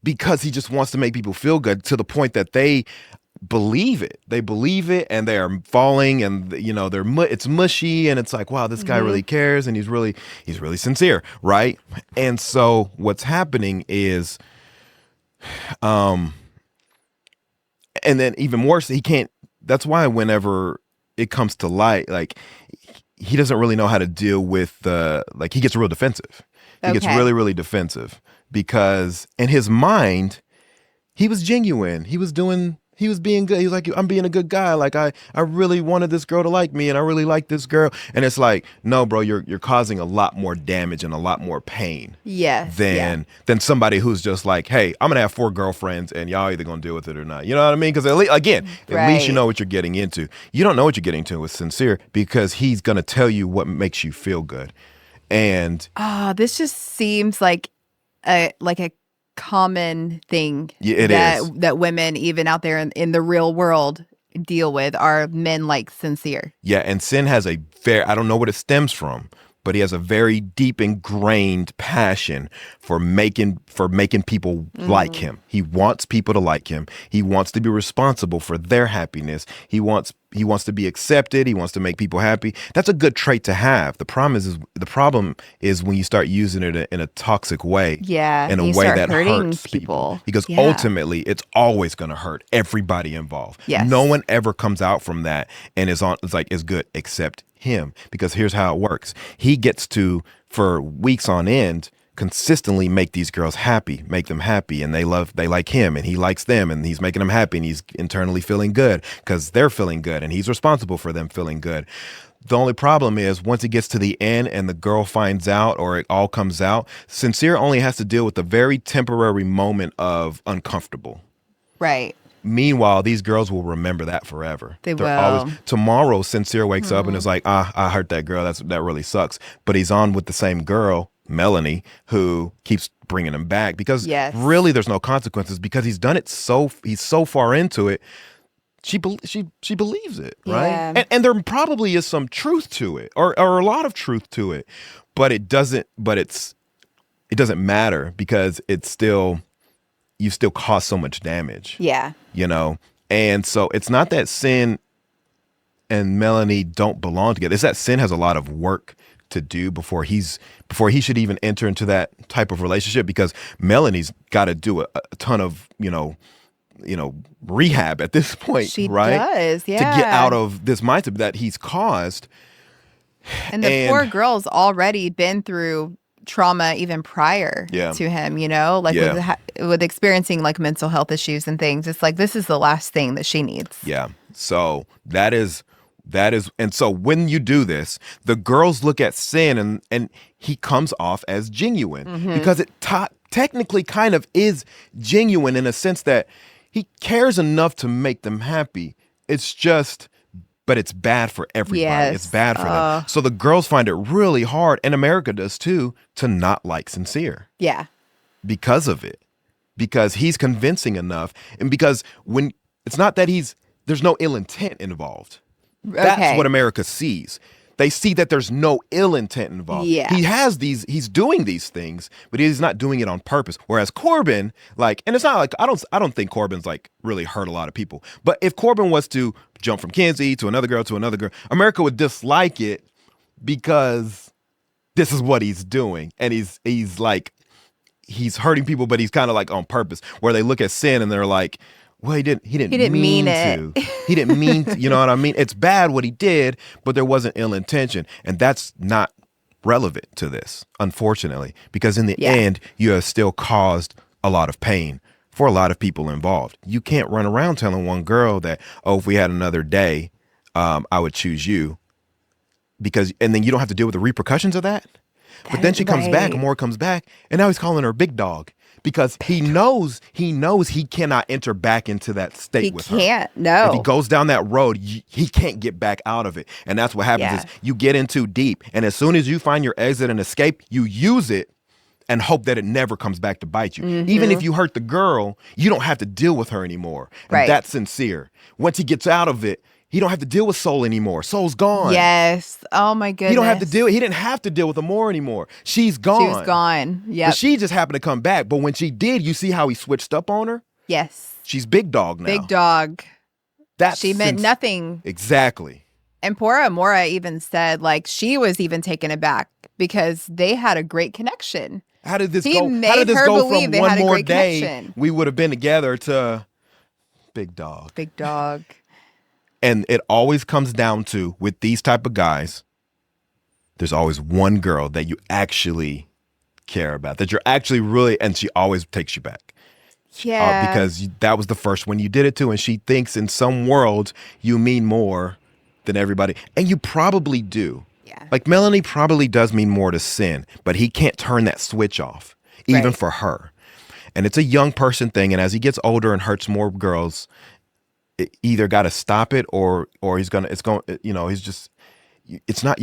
A: because he just wants to make people feel good to the point that they believe it. They believe it and they are falling and, it's mushy and it's like, wow, this guy really cares and he's really sincere, right? And so what's happening is, and then even worse, that's why whenever it comes to light, like, he doesn't really know how to deal with he gets real defensive. He gets really, really defensive because in his mind, he was genuine. He was being good. He was like, I'm being a good guy. Like, I really wanted this girl to like me and I really like this girl. And it's like, no, bro, you're causing a lot more damage and a lot more pain.
B: Yes.
A: Than somebody who's just like, hey, I'm going to have 4 girlfriends and y'all either going to deal with it or not. You know what I mean? Because at least you know what you're getting into. You don't know what you're getting into with Sincere because he's going to tell you what makes you feel good. And
B: this just seems like a common thing that women even out there in the real world deal with are men like Sincere.
A: Yeah, and Sin has I don't know what it stems from, but he has a very deep ingrained passion for making people like him. He wants people to like him. He wants to be responsible for their happiness. He wants to be accepted. He wants to make people happy. That's a good trait to have. The problem is when you start using it in a toxic way.
B: Yeah,
A: in a way that hurts people. Because ultimately, it's always going to hurt everybody involved.
B: Yes.
A: No one ever comes out from that and is good except him. Because here's how it works. He gets to, for weeks on end, consistently make these girls happy, make them happy, and they like him and he likes them and he's making them happy and he's internally feeling good because they're feeling good and he's responsible for them feeling good. The only problem is once it gets to the end and the girl finds out or it all comes out, Sincere only has to deal with a very temporary moment of uncomfortable.
B: Right.
A: Meanwhile, these girls will remember that forever.
B: They're will.
A: Tomorrow, Sincere wakes up and is like, I hurt that girl. That really sucks. But he's on with the same girl, Melanie, who keeps bringing him back because really there's no consequences because he's done it he's so far into it. She believes it, right?
B: Yeah.
A: And there probably is some truth to it or a lot of truth to it, but it doesn't matter because it's still you still cause so much damage.
B: Yeah.
A: You know? And so it's not that Sin and Melanie don't belong together. It's that Sin has a lot of work to do before he should even enter into that type of relationship, because Melanie's got to do a ton of, rehab at this point,
B: she
A: right?
B: Does, yeah.
A: To get out of this mindset that he's caused.
B: And the poor girl's already been through trauma even prior to him, with experiencing like mental health issues and things. It's like, this is the last thing that she needs.
A: Yeah. So that is, and so when you do this, the girls look at Sin and he comes off as genuine because it technically kind of is genuine in a sense that he cares enough to make them happy. It's just, but it's bad for everybody.
B: Yes.
A: It's bad for them. So the girls find it really hard, and America does too, to not like Sincere.
B: Yeah.
A: Because of it. Because he's convincing enough. And because when it's not that there's no ill intent involved. That's what America sees. They see that there's no ill intent involved.
B: Yeah.
A: He's doing these things, but he's not doing it on purpose. Whereas Corbin, and it's not like, I don't think Corbin's really hurt a lot of people. But if Corbin was to jump from Kenzie to another girl, America would dislike it because this is what he's doing. And he's hurting people, but he's kind of on purpose, where they look at Sin and they're like, well, he didn't mean to. He didn't mean to, you know what I mean? It's bad what he did, but there wasn't ill intention. And that's not relevant to this, unfortunately, because in the end, you have still caused a lot of pain for a lot of people involved. You can't run around telling one girl that, if we had another day, I would choose you, and then you don't have to deal with the repercussions of that. But then she comes back, Amora comes back, and now he's calling her big dog. Because he knows he cannot enter back into that state with her.
B: He can't, no.
A: If he goes down that road, he can't get back out of it. And that's what happens is you get in too deep. And as soon as you find your exit and escape, you use it and hope that it never comes back to bite you. Even if you hurt the girl, you don't have to deal with her anymore. And that's Sincere. Once he gets out of it, he don't have to deal with Soul anymore. Soul's gone.
B: Yes. Oh my goodness.
A: He didn't have to deal with Amora anymore. She's gone.
B: She was gone. Yeah.
A: She just happened to come back. But when she did, you see how he switched up on her?
B: Yes.
A: She's big dog now.
B: Big dog. She meant nothing.
A: Exactly.
B: And poor Amora even said she was even taken aback because they had a great connection.
A: How did this go? How did this go from one more day connection? We would have been together to big dog.
B: Big dog.
A: And it always comes down to, with these type of guys, there's always one girl that you actually care about, that you're actually really, and she always takes you back.
B: Yeah.
A: Because that was the first one you did it to, and she thinks in some worlds you mean more than everybody. And you probably do.
B: Yeah.
A: Melanie probably does mean more to Sin, but he can't turn that switch off, even for her. And it's a young person thing, and as he gets older and hurts more girls, either got to stop it or you're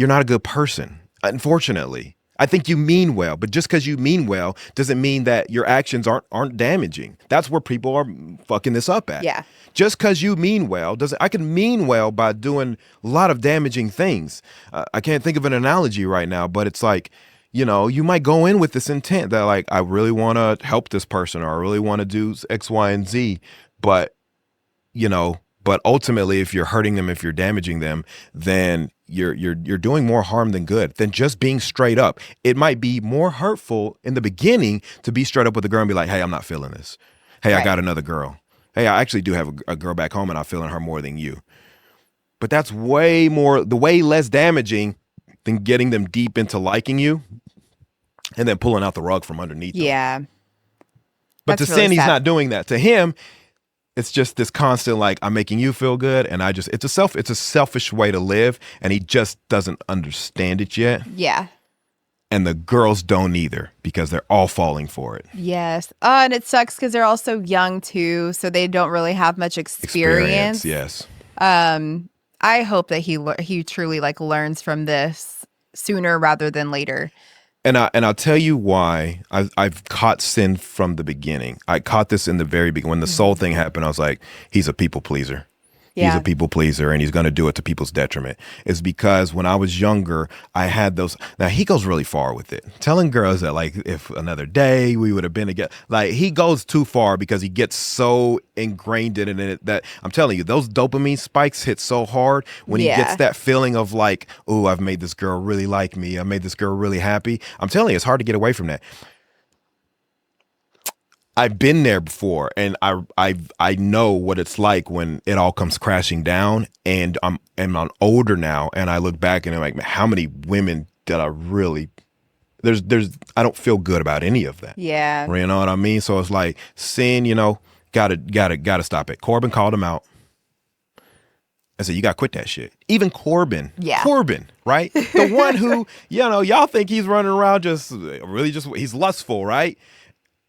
A: not a good person. Unfortunately, I think you mean well, but just because you mean well doesn't mean that your actions aren't damaging. That's where people are fucking this up at.
B: Yeah.
A: Just because you mean well I can mean well by doing a lot of damaging things. I can't think of an analogy right now, but it's you might go in with this intent that I really want to help this person, or I really want to do X, Y, and Z, but ultimately, if you're hurting them, if you're damaging them, then you're doing more harm than good than just being straight up. It might be more hurtful in the beginning to be straight up with a girl and be like, hey, I'm not feeling this. Hey, I got another girl. Hey, I actually do have a girl back home and I'm feeling her more than you. But that's way less damaging than getting them deep into liking you and then pulling out the rug from underneath them.
B: Yeah.
A: But to Sin, he's not doing that. To him, it's just this constant, I'm making you feel good. And it's a selfish way to live. And he just doesn't understand it yet.
B: Yeah.
A: And the girls don't either, because they're all falling for it.
B: Yes. And it sucks because they're also young too. So they don't really have much experience.
A: Yes.
B: I hope that he truly learns from this sooner rather than later.
A: And I'll tell you why I've caught Sin from the beginning. I caught this in the very beginning. When the soul thing happened, I was like, he's a people pleaser. he's
B: Yeah.
A: a people pleaser and he's going to do it to people's detriment, is because when I was younger, I had those. Now, he goes really far with it. Telling girls that, like, if another day we would have been together. Like, he goes too far because he gets so ingrained in it that I'm telling you, those dopamine spikes hit so hard when he gets that feeling of like, oh, I've made this girl really like me. I made this girl really happy. I'm telling you, it's hard to get away from that. I've been there before, and I know what it's like when it all comes crashing down. And I'm older now, and I look back and I'm like, how many women did I really? I don't feel good about any of that.
B: Yeah,
A: you know what I mean. So it's like sin. Gotta stop it. Corbin called him out. I said, you gotta quit that shit. Even Corbin.
B: Yeah.
A: Corbin, right? The one who, y'all think he's running around he's lustful, right?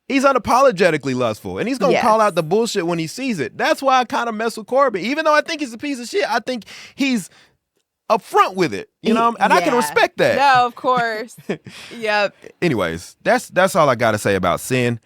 A: He's unapologetically lustful, and he's going to call out the bullshit when he sees it. That's why I kind of mess with Corbin. Even though I think he's a piece of shit, I think he's upfront with it, and I can respect that.
B: No, of course. Yep.
A: Anyways, that's all I got to say about sin.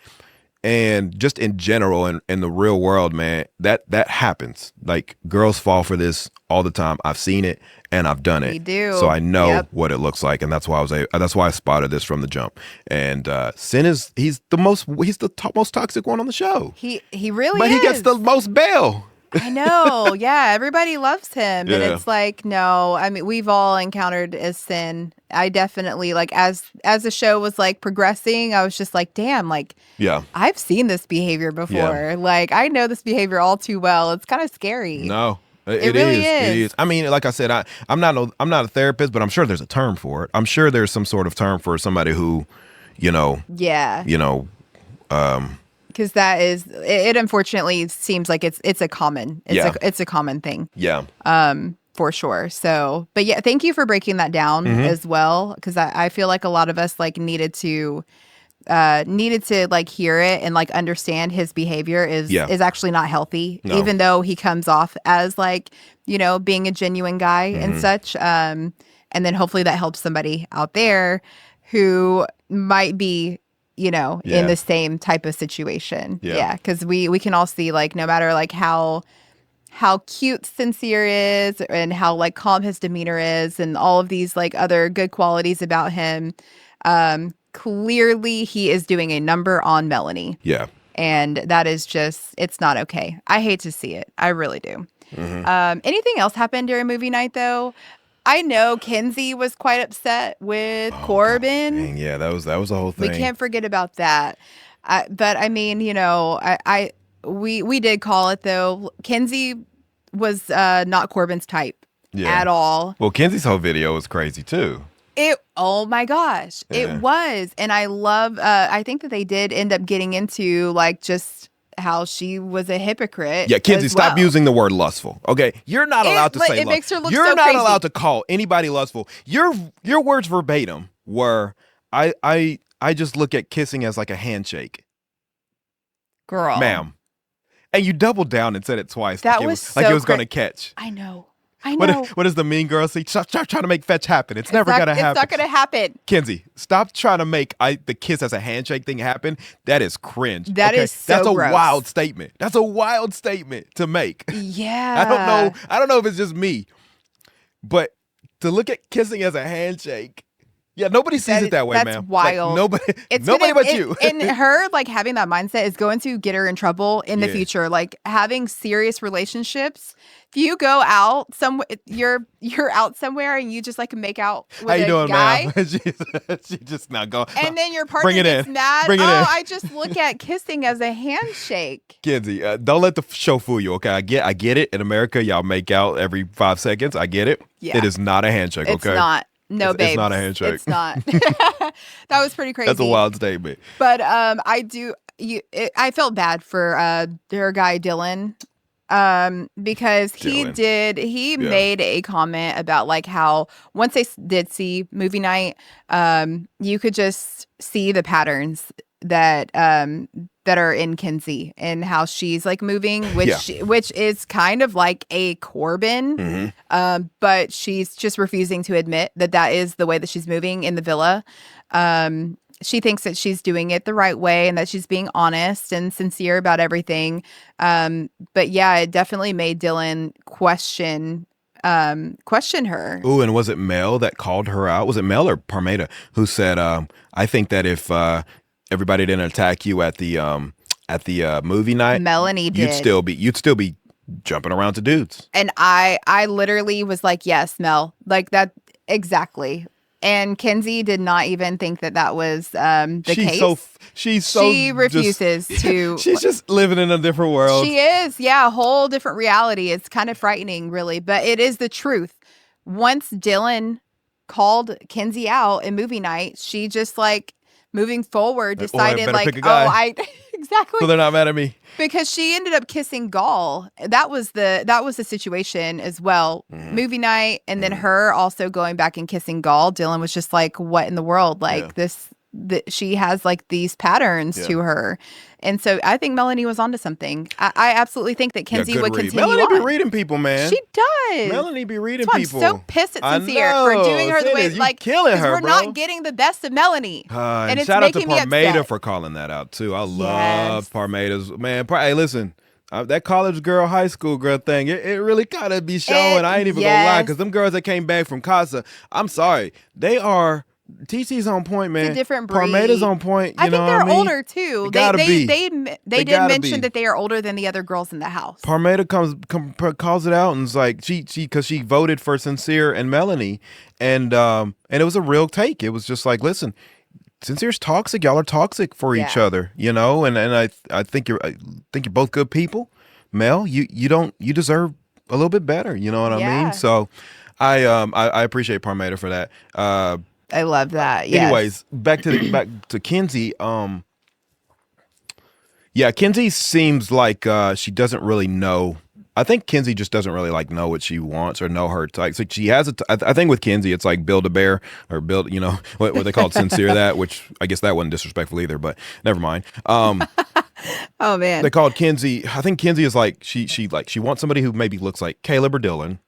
A: And just in general, in the real world, man, that happens. Like, girls fall for this all the time. I've seen it and I've done it.
B: We do.
A: So I know what it looks like, and that's why I spotted this from the jump. And Sin he's the most toxic one on the show.
B: He really
A: but
B: is.
A: He gets the most bail.
B: I know. Yeah, everybody loves him. And it's like, no, I mean, we've all encountered a sin. I definitely, like, as the show was like progressing, I was just like, damn, like, I've seen this behavior before.
A: Yeah.
B: Like, I know this behavior all too well. It's kind of scary.
A: No.
B: It really is.
A: It is. I mean, like I said, I'm not a therapist, but I'm sure there's a term for it. I'm sure there's some sort of term for somebody who,
B: because that is it. Unfortunately, seems like it's a common thing.
A: Yeah.
B: For sure. So, but yeah, thank you for breaking that down as well, because I feel like a lot of us like needed to like hear it and like understand his behavior is actually not healthy, even though he comes off as like, being a genuine guy and such. And then hopefully that helps somebody out there who might be in the same type of situation. Yeah. Because we can all see, like, no matter like how cute Sincere is and how like calm his demeanor is and all of these like other good qualities about him, clearly he is doing a number on Melanie.
A: Yeah.
B: And that is just, it's not okay. I hate to see it. I really do. Anything else happened during movie night though? I know Kenzie was quite upset with Corbin.
A: Dang, yeah, that was the whole thing.
B: We can't forget about that. But I mean, we did call it though. Kenzie was not Corbin's type at all.
A: Well, Kenzie's whole video was crazy too.
B: Oh my gosh, it was. And I love, I think that they did end up getting into like just how she was a hypocrite.
A: Yeah, Kenzie, stop using the word lustful. Okay, you're not allowed to say.
B: It makes her look
A: You're
B: so
A: not
B: crazy.
A: allowed to call anybody lustful. Your words verbatim were, I just look at kissing as like a handshake,
B: girl,
A: ma'am. And you doubled down and said it twice.
B: That
A: like
B: was
A: it was going to catch.
B: I know.
A: What does the mean girl say? Stop trying to make fetch happen. It's never going to happen.
B: It's not going to happen.
A: Kenzie, stop trying to make the kiss as a handshake thing happen. That is cringe.
B: That is so
A: That's a
B: gross.
A: wild statement. That's a wild statement to make.
B: Yeah.
A: I don't know if it's just me, but to look at kissing as a handshake. Yeah, nobody sees it that way,
B: that's
A: ma'am.
B: Wild.
A: Like, nobody but you.
B: And her like having that mindset is going to get her in trouble in the future. Like having serious relationships. If you go out somewhere, you're out somewhere and you just like make out with
A: How you doing,
B: guy.
A: ma'am? she just not going.
B: And then your partner gets mad. I just look at kissing as a handshake.
A: Kenzie, don't let the show fool you. Okay, I get it. In America, y'all make out every 5 seconds. I get it. Yeah. It is not a handshake.
B: It's
A: okay,
B: not. No, babe.
A: It's not a handshake.
B: It's not. That was pretty crazy.
A: That's a wild statement.
B: But I felt bad for their guy Dylan, because he made a comment about like how once they did see movie night, you could just see the patterns that are in Kenzie and how she's like moving, which is kind of like a Corbin, but she's just refusing to admit that is the way that she's moving in the villa. And she thinks that she's doing it the right way and that she's being honest and sincere about everything. But yeah, it definitely made Dylan question her.
A: Ooh, and was it Mel that called her out? Was it Mel or Parmeda who said, I think that if everybody didn't attack you at the movie night,
B: Melanie did.
A: You'd still be jumping around to dudes.
B: And I literally was like, yes, Mel, like that. Exactly. And Kenzie did not even think that was the case. She refuses to.
A: She's just living in a different world.
B: She is. Yeah. A whole different reality. It's kind of frightening, really, but it is the truth. Once Dylan called Kenzie out in movie night, she just like moving forward decided exactly.
A: So they're not mad at me.
B: Because she ended up kissing Gaul. That was the situation as well. Movie night, and then her also going back and kissing Gaul. Dylan was just like, what in the world? Like she has like these patterns to her. And so I think Melanie was onto something. I absolutely think that Kenzie would continue
A: Melanie
B: on.
A: be reading people, man.
B: She does.
A: Melanie be reading
B: people. I'm so pissed at Sincere for doing her the way, like,
A: killing her,
B: we're not getting the best of Melanie.
A: And
B: it's
A: shout out to
B: making me
A: Parmeda
B: upset.
A: for calling that out too. I love Parmeda's, man. Hey, listen. That college girl, high school girl thing, it really gotta be showing. I ain't even gonna lie, because them girls that came back from Casa, I'm sorry, they are. TC's on point, man.
B: It's a different breed.
A: Parmeda's on point.
B: I think they're older too. They did mention that they are older than the other girls in the house.
A: Parmeda calls it out and is like she because she voted for Sincere and Melanie, and it was a real take. It was just like, listen, Sincere's toxic. Y'all are toxic for each other, and I think you're both good people. Mel, you deserve a little bit better. You know what I mean? So I appreciate Parmeda for that.
B: I love that. Yes.
A: Anyways, back to Kenzie. Kenzie seems like she doesn't really know. I think Kenzie just doesn't really like know what she wants or know her type. So she has I think with Kenzie, it's like build a bear or build. What they called Sincere that, which I guess that wasn't disrespectful either. But never mind.
B: Oh man,
A: they called Kenzie. I think Kenzie is like she wants somebody who maybe looks like Caleb or Dylan.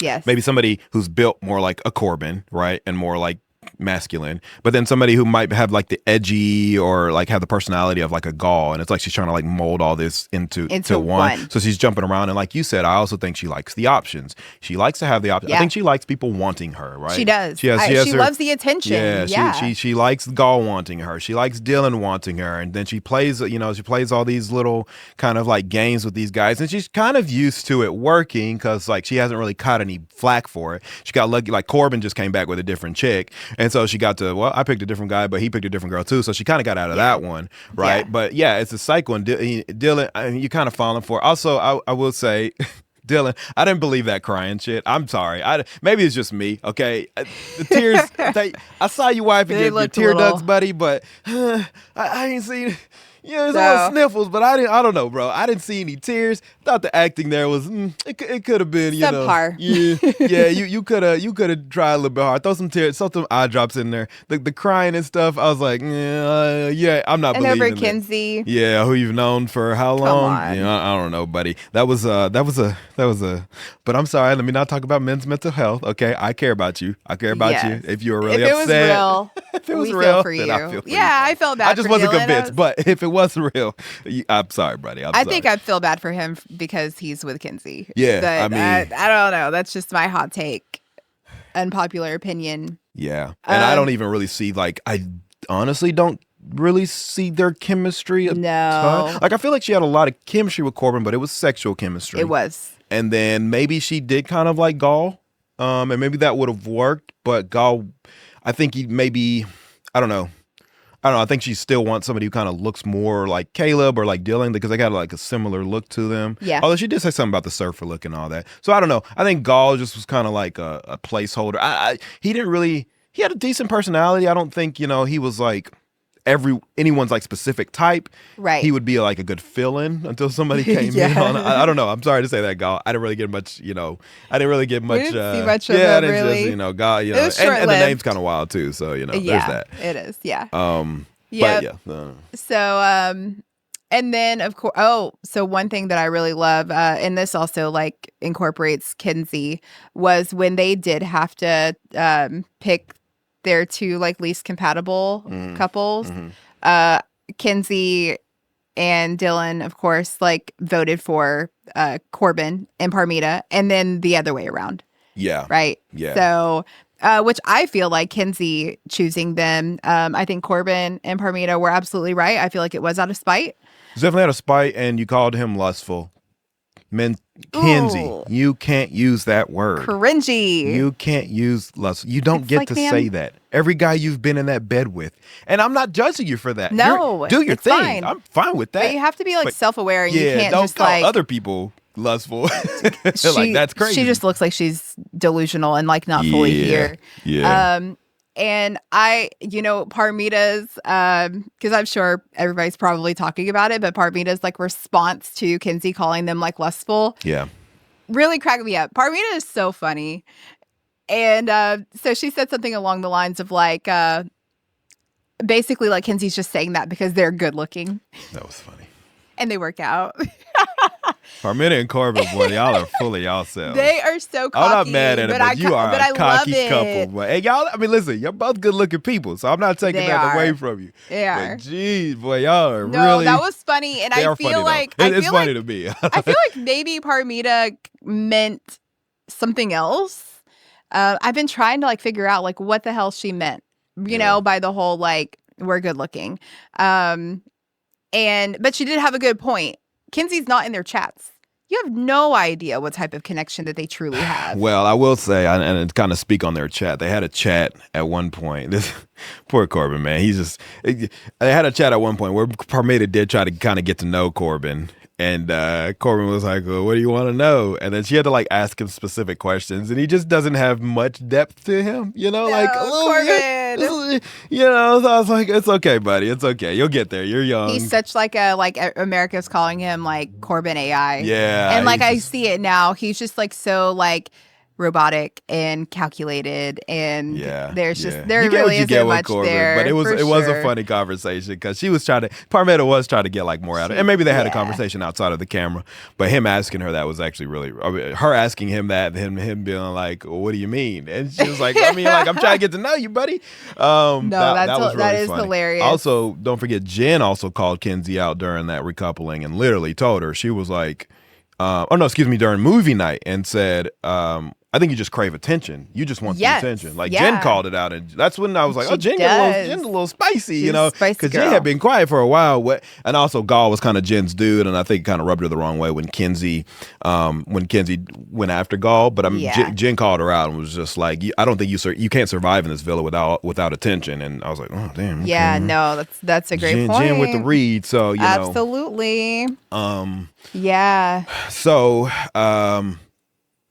B: Yes.
A: Maybe somebody who's built more like a Corbin, right? And more like masculine, but then somebody who might have like the edgy or like have the personality of like a Gaul, and it's like she's trying to like mold all this into one. So she's jumping around, and like you said, I also think she likes the options. She likes to have the options. I think she likes people wanting her, right?
B: She does. She loves the attention.
A: She likes Gaul wanting her. She likes Dylan wanting her, and then she plays all these little kind of like games with these guys, and she's kind of used to it working because like she hasn't really caught any flack for it. She got lucky. Like Corbin just came back with a different chick. And so she got to, I picked a different guy, but he picked a different girl too. So she kind of got out of that one, right? Yeah. But yeah, it's a cycle. And Dylan, you're kind of falling for it. Also, I will say, Dylan, I didn't believe that crying shit. I'm sorry. Maybe it's just me, okay? The tears, I saw you wiping your tear ducts, buddy, but I ain't seen... Yeah, there's a little sniffles, but I don't know, bro. I didn't see any tears. Thought the acting there was it could have been,
B: subpar.
A: You could have tried a little bit hard. Throw some tears, throw some eye drops in there. The crying and stuff. I was like, I'm not believing it.
B: And over Kenzie.
A: Yeah, who you've known for how long?
B: Come on.
A: I don't know, buddy. That was a. But I'm sorry. Let me not talk about men's mental health. Okay, I care about you. I care about you. If you were really upset,
B: if it was real, for you. I feel for you. I felt bad.
A: I just wasn't convinced, but if it wasn't real, I'm sorry, buddy. I
B: think I'd feel bad for him because he's with Kenzie.
A: Yeah,
B: but
A: I mean,
B: I don't know. That's just my hot take, unpopular opinion.
A: Yeah, and I don't even really see I honestly don't really see their chemistry.
B: No,
A: I feel like she had a lot of chemistry with Corbin, but it was sexual chemistry.
B: It was,
A: and then maybe she did kind of like Gaul, and maybe that would have worked. But Gaul, I think I don't know. I think she still wants somebody who kind of looks more like Caleb or like Dylan because they got like a similar look to them.
B: Yeah.
A: Although she did say something about the surfer look and all that. So I don't know. I think Gaul just was kind of like a placeholder. He had a decent personality. I don't think, he was like anyone's like specific type.
B: Right.
A: He would be like a good fill-in until somebody came in on. I don't know. I'm sorry to say that, Gaul. I didn't really get much, I didn't really get much.
B: We didn't see much of him, really.
A: Just, Gaul,
B: it was
A: and the name's kind of wild too. So, there's that.
B: It is. Yeah.
A: But yeah.
B: So, and then of course, so one thing that I really love, and this also like incorporates Kenzie, was when they did have to pick their two like least compatible couples. Kenzie and Dylan, of course, like voted for Corbin and Parmita, and then the other way around.
A: Yeah.
B: Right.
A: Yeah.
B: So, which I feel like Kenzie choosing them. I think Corbin and Parmita were absolutely right. I feel like it was out of spite.
A: It's definitely out of spite, and you called him lustful. Kenzie,
B: Ooh.
A: you can't use that word.
B: Cringy.
A: You can't use lustful. You don't get to say that. Every guy you've been in that bed with. And I'm not judging you for that.
B: No.
A: Do your thing.
B: Fine.
A: I'm fine with that.
B: But you have to be like self-aware, and you can't
A: don't
B: just
A: call
B: like
A: other people lustful. Like, that's crazy.
B: She just looks like she's delusional and like not fully here.
A: Yeah.
B: And Parmita's, because I'm sure everybody's probably talking about it, but Parmita's like response to Kenzie calling them like lustful, really cracked me up. Parmita is so funny, and so she said something along the lines of like, basically like Kenzie's just saying that because they're good looking.
A: That was funny.
B: And they work out.
A: Parmita and Corbin, boy, y'all are full of y'allselves.
B: They are so cocky.
A: I'm not mad at it, but you are a cocky couple. But hey, y'all, I mean, listen, you're both good-looking people, so I'm not taking that away from you.
B: They are.
A: But geez, boy, y'all are really.
B: No, that was funny, and I feel like
A: it's funny to me.
B: I feel like maybe Parmita meant something else. I've been trying to like figure out like what the hell she meant, you know, by the whole like we're good-looking. But she did have a good point. Kenzie's not in their chats. You have no idea what type of connection that they truly have.
A: Well, I will say, and kind of speak on their chat. They had a chat at one point. This poor Corbin, man. They had a chat at one point where Parmita did try to kind of get to know Corbin. And Corbin was like, well, what do you want to know? And then she had to like ask him specific questions, and he just doesn't have much depth to him, you know,
B: Corbin.
A: You know, so I was like, it's okay, buddy. It's okay. You'll get there. You're young.
B: He's such like America's calling him like Corbin AI.
A: Yeah.
B: And like I see it now. He's just like so like robotic and calculated, and there's just there really isn't much Corbin, there.
A: But it was a funny conversation because Parmita was trying to get like more out of it, and maybe they had a conversation outside of the camera. But him asking her that was actually really her asking him that, him being like, well, "What do you mean?" And she was like, "I mean, like I'm trying to get to know you, buddy." That is
B: hilarious.
A: Also, don't forget, Jen also called Kenzie out during that recoupling and literally told her, she was like, during movie night, and said, I think you just crave attention. You just want the attention. Like Jen called it out, and that's when I was like, Jen's a little spicy, you know, because Jen had been quiet for a while. And also Gaul was kind of Jen's dude, and I think it kind of rubbed her the wrong way when Kenzie went after Gaul. But Jen called her out and was just like, I don't think you can't survive in this villa without attention. And I was like, oh damn. Okay.
B: Yeah, no, that's a great point.
A: Jen with the read, so you know,
B: absolutely. Yeah.
A: So,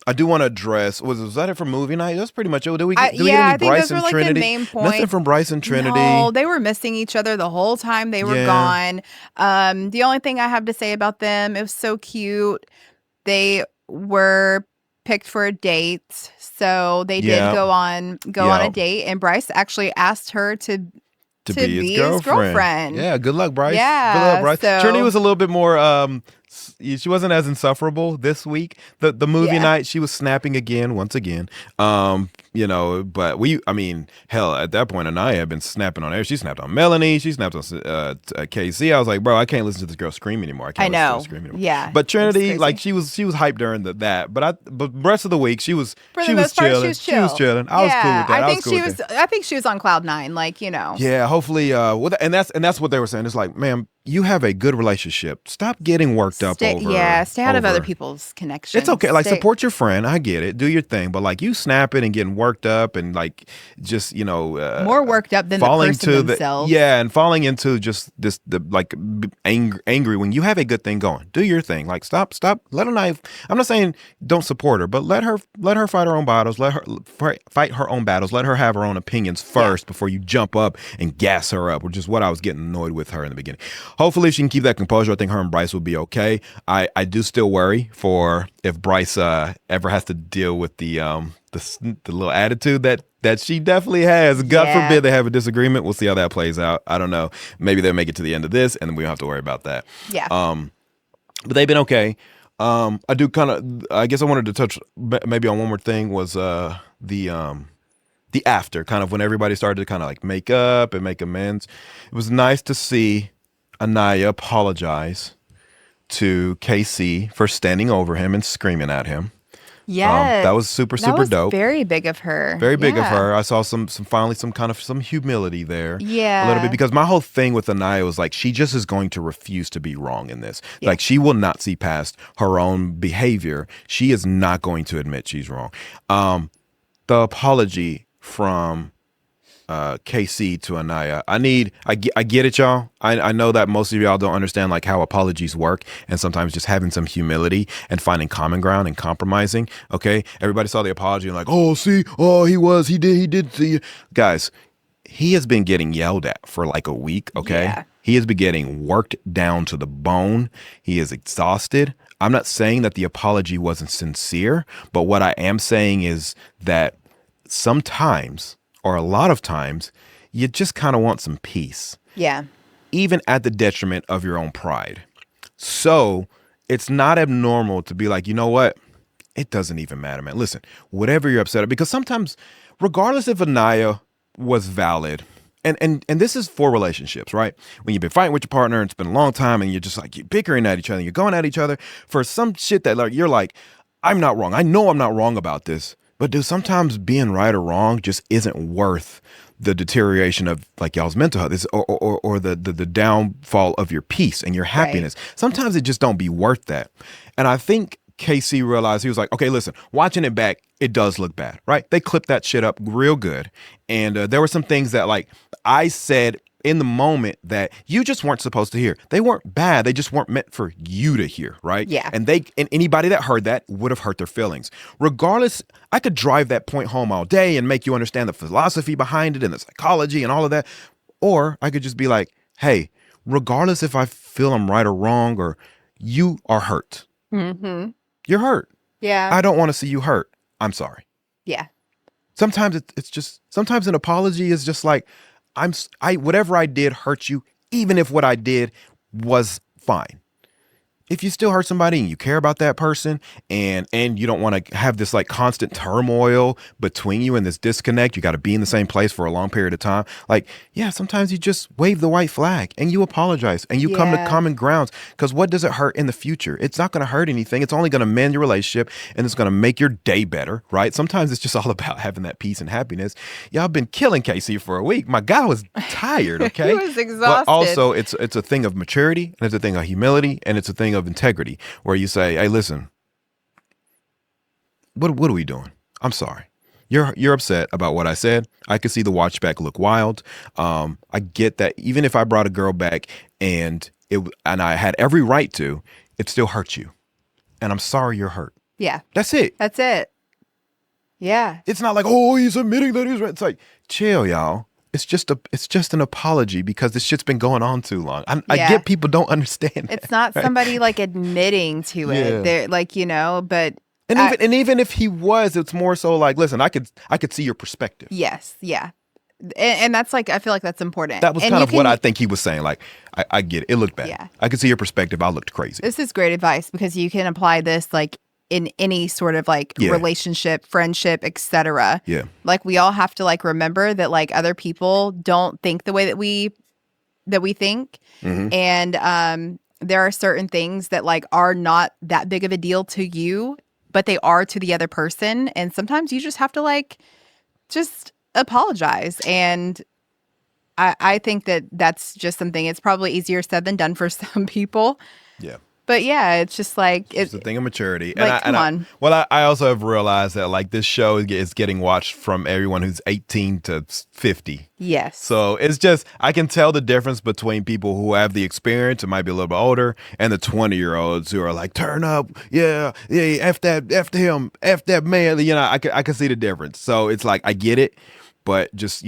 A: I do want to address. Was that it for movie night? That's pretty much it. Did we get any Bryce and Trinity?
B: The main points.
A: Nothing from Bryce and Trinity.
B: No, they were missing each other the whole time they were gone. The only thing I have to say about them, it was so cute. They were picked for a date, so they did go on a date, and Bryce actually asked her to be his girlfriend.
A: Yeah, good luck, Bryce.
B: Yeah,
A: good luck, Bryce.
B: So,
A: Trinity was a little bit more. She wasn't as insufferable this week. The movie night, she was snapping once again. But hell, at that point, Anaya had been snapping on her. She snapped on Melanie. She snapped on KC. I was like, bro, I can't listen to this girl scream anymore. I can't listen to her scream anymore.
B: Yeah.
A: But Trinity, like, she was hyped during that. But the rest of the week, she was chilling. She was chilling. I was cool with that.
B: I think she was on cloud 9, like, you know.
A: Yeah, hopefully. And that's what they were saying. It's like, ma'am, you have a good relationship. Stop getting worked up over.
B: Yeah, stay out of other people's connections.
A: It's okay. Like, support your friend. I get it. Do your thing. But like, you snapping and getting worked up and like just,
B: more worked up than the person themselves.
A: And falling into just angry when you have a good thing going. Do your thing. Like, stop. Let her not. I'm not saying don't support her, but let her fight her own battles. Let her fight her own battles. Let her have her own opinions first before you jump up and gas her up, which is what I was getting annoyed with her in the beginning. Hopefully she can keep that composure. I think her and Bryce will be okay. I do still worry for if Bryce ever has to deal with the little attitude that she definitely has. God forbid they have a disagreement. We'll see how that plays out. I don't know. Maybe they'll make it to the end of this, and then we don't have to worry about that.
B: Yeah.
A: But they've been okay. I guess I wanted to touch maybe on one more thing was the the after, kind of when everybody started to kind of like make up and make amends. It was nice to see Anaya apologize to KC for standing over him and screaming at him.
B: Yes.
A: That was super
B: That was
A: dope.
B: very big of her.
A: Very big of her. I saw some humility there.
B: Yeah.
A: A little bit, because my whole thing with Anaya was like, she just is going to refuse to be wrong in this. Yeah. Like, she will not see past her own behavior. She is not going to admit she's wrong. The apology from KC to Anaya. I get it, y'all. I know that most of y'all don't understand like how apologies work, and sometimes just having some humility and finding common ground and compromising. Okay, everybody saw the apology and like, oh, see, oh, he did see. Guys, he has been getting yelled at for like a week. Okay, yeah. He has been getting worked down to the bone. He is exhausted. I'm not saying that the apology wasn't sincere, but what I am saying is that sometimes, or a lot of times, you just kind of want some peace.
B: Yeah.
A: Even at the detriment of your own pride. So it's not abnormal to be like, you know what? It doesn't even matter, man. Listen, whatever you're upset at, because sometimes, regardless if Anaya was valid, and this is for relationships, right? When you've been fighting with your partner and it's been a long time and you're just like, you're bickering at each other, you're going at each other for some shit that like, you're like, I'm not wrong. I know I'm not wrong about this. But dude, sometimes being right or wrong just isn't worth the deterioration of like y'all's mental health or the downfall of your peace and your happiness. Right. Sometimes it just don't be worth that. And I think KC realized, he was like, okay, listen, watching it back, it does look bad, right? They clipped that shit up real good. And there were some things that like I said in the moment that you just weren't supposed to hear. They weren't bad. They just weren't meant for you to hear, right?
B: Yeah.
A: And anybody that heard that would have hurt their feelings. Regardless, I could drive that point home all day and make you understand the philosophy behind it and the psychology and all of that. Or I could just be like, hey, regardless if I feel I'm right or wrong, or you are hurt.
B: Mm-hmm.
A: You're hurt.
B: Yeah.
A: I don't want to see you hurt. I'm sorry.
B: Yeah.
A: Sometimes it's just, sometimes an apology is just like, whatever I did hurt you, even if what I did was fine. If you still hurt somebody and you care about that person and you don't want to have this like constant turmoil between you and this disconnect, you got to be in the same place for a long period of time. Like, yeah, sometimes you just wave the white flag and you apologize and you come to common grounds, because what does it hurt in the future? It's not going to hurt anything. It's only going to mend your relationship and it's going to make your day better, right? Sometimes it's just all about having that peace and happiness. Y'all been killing Casey for a week. My guy was tired, okay?
B: He was exhausted.
A: But also it's a thing of maturity, and it's a thing of humility, and it's a thing of integrity, where you say, hey, listen, what are we doing? I'm sorry. You're upset about what I said. I could see the watch back look wild. I get that even if I brought a girl back and I had every right to, it still hurts you. And I'm sorry you're hurt.
B: Yeah.
A: That's it.
B: That's it. Yeah.
A: It's not like, oh, he's admitting that he's right. It's like, chill, y'all. It's just an apology because this shit's been going on too long. I get people don't understand.
B: It's not somebody like admitting to it. They're like, but
A: even if he was, it's more so like, listen, I could see your perspective.
B: Yes, yeah, and that's like, I feel like that's important.
A: That was kind of what I think he was saying. Like, I get it. It looked bad.
B: Yeah.
A: I could see your perspective. I looked crazy.
B: This is great advice, because you can apply this like in any sort of like relationship, friendship, etc.
A: Yeah.
B: Like, we all have to like remember that like other people don't think the way that we think.
A: Mm-hmm.
B: And there are certain things that like are not that big of a deal to you, but they are to the other person. And sometimes you just have to like just apologize. And I think that that's just something, it's probably easier said than done for some people.
A: Yeah.
B: But yeah, it's just like
A: it's a thing of maturity.
B: Like, come on.
A: I also have realized that like this show is getting watched from everyone who's 18 to 50.
B: Yes.
A: So it's just, I can tell the difference between people who have the experience and might be a little bit older, and the 20-year-olds who are like, turn up, yeah, F him, F that man. I can see the difference. So it's like, I get it, but just,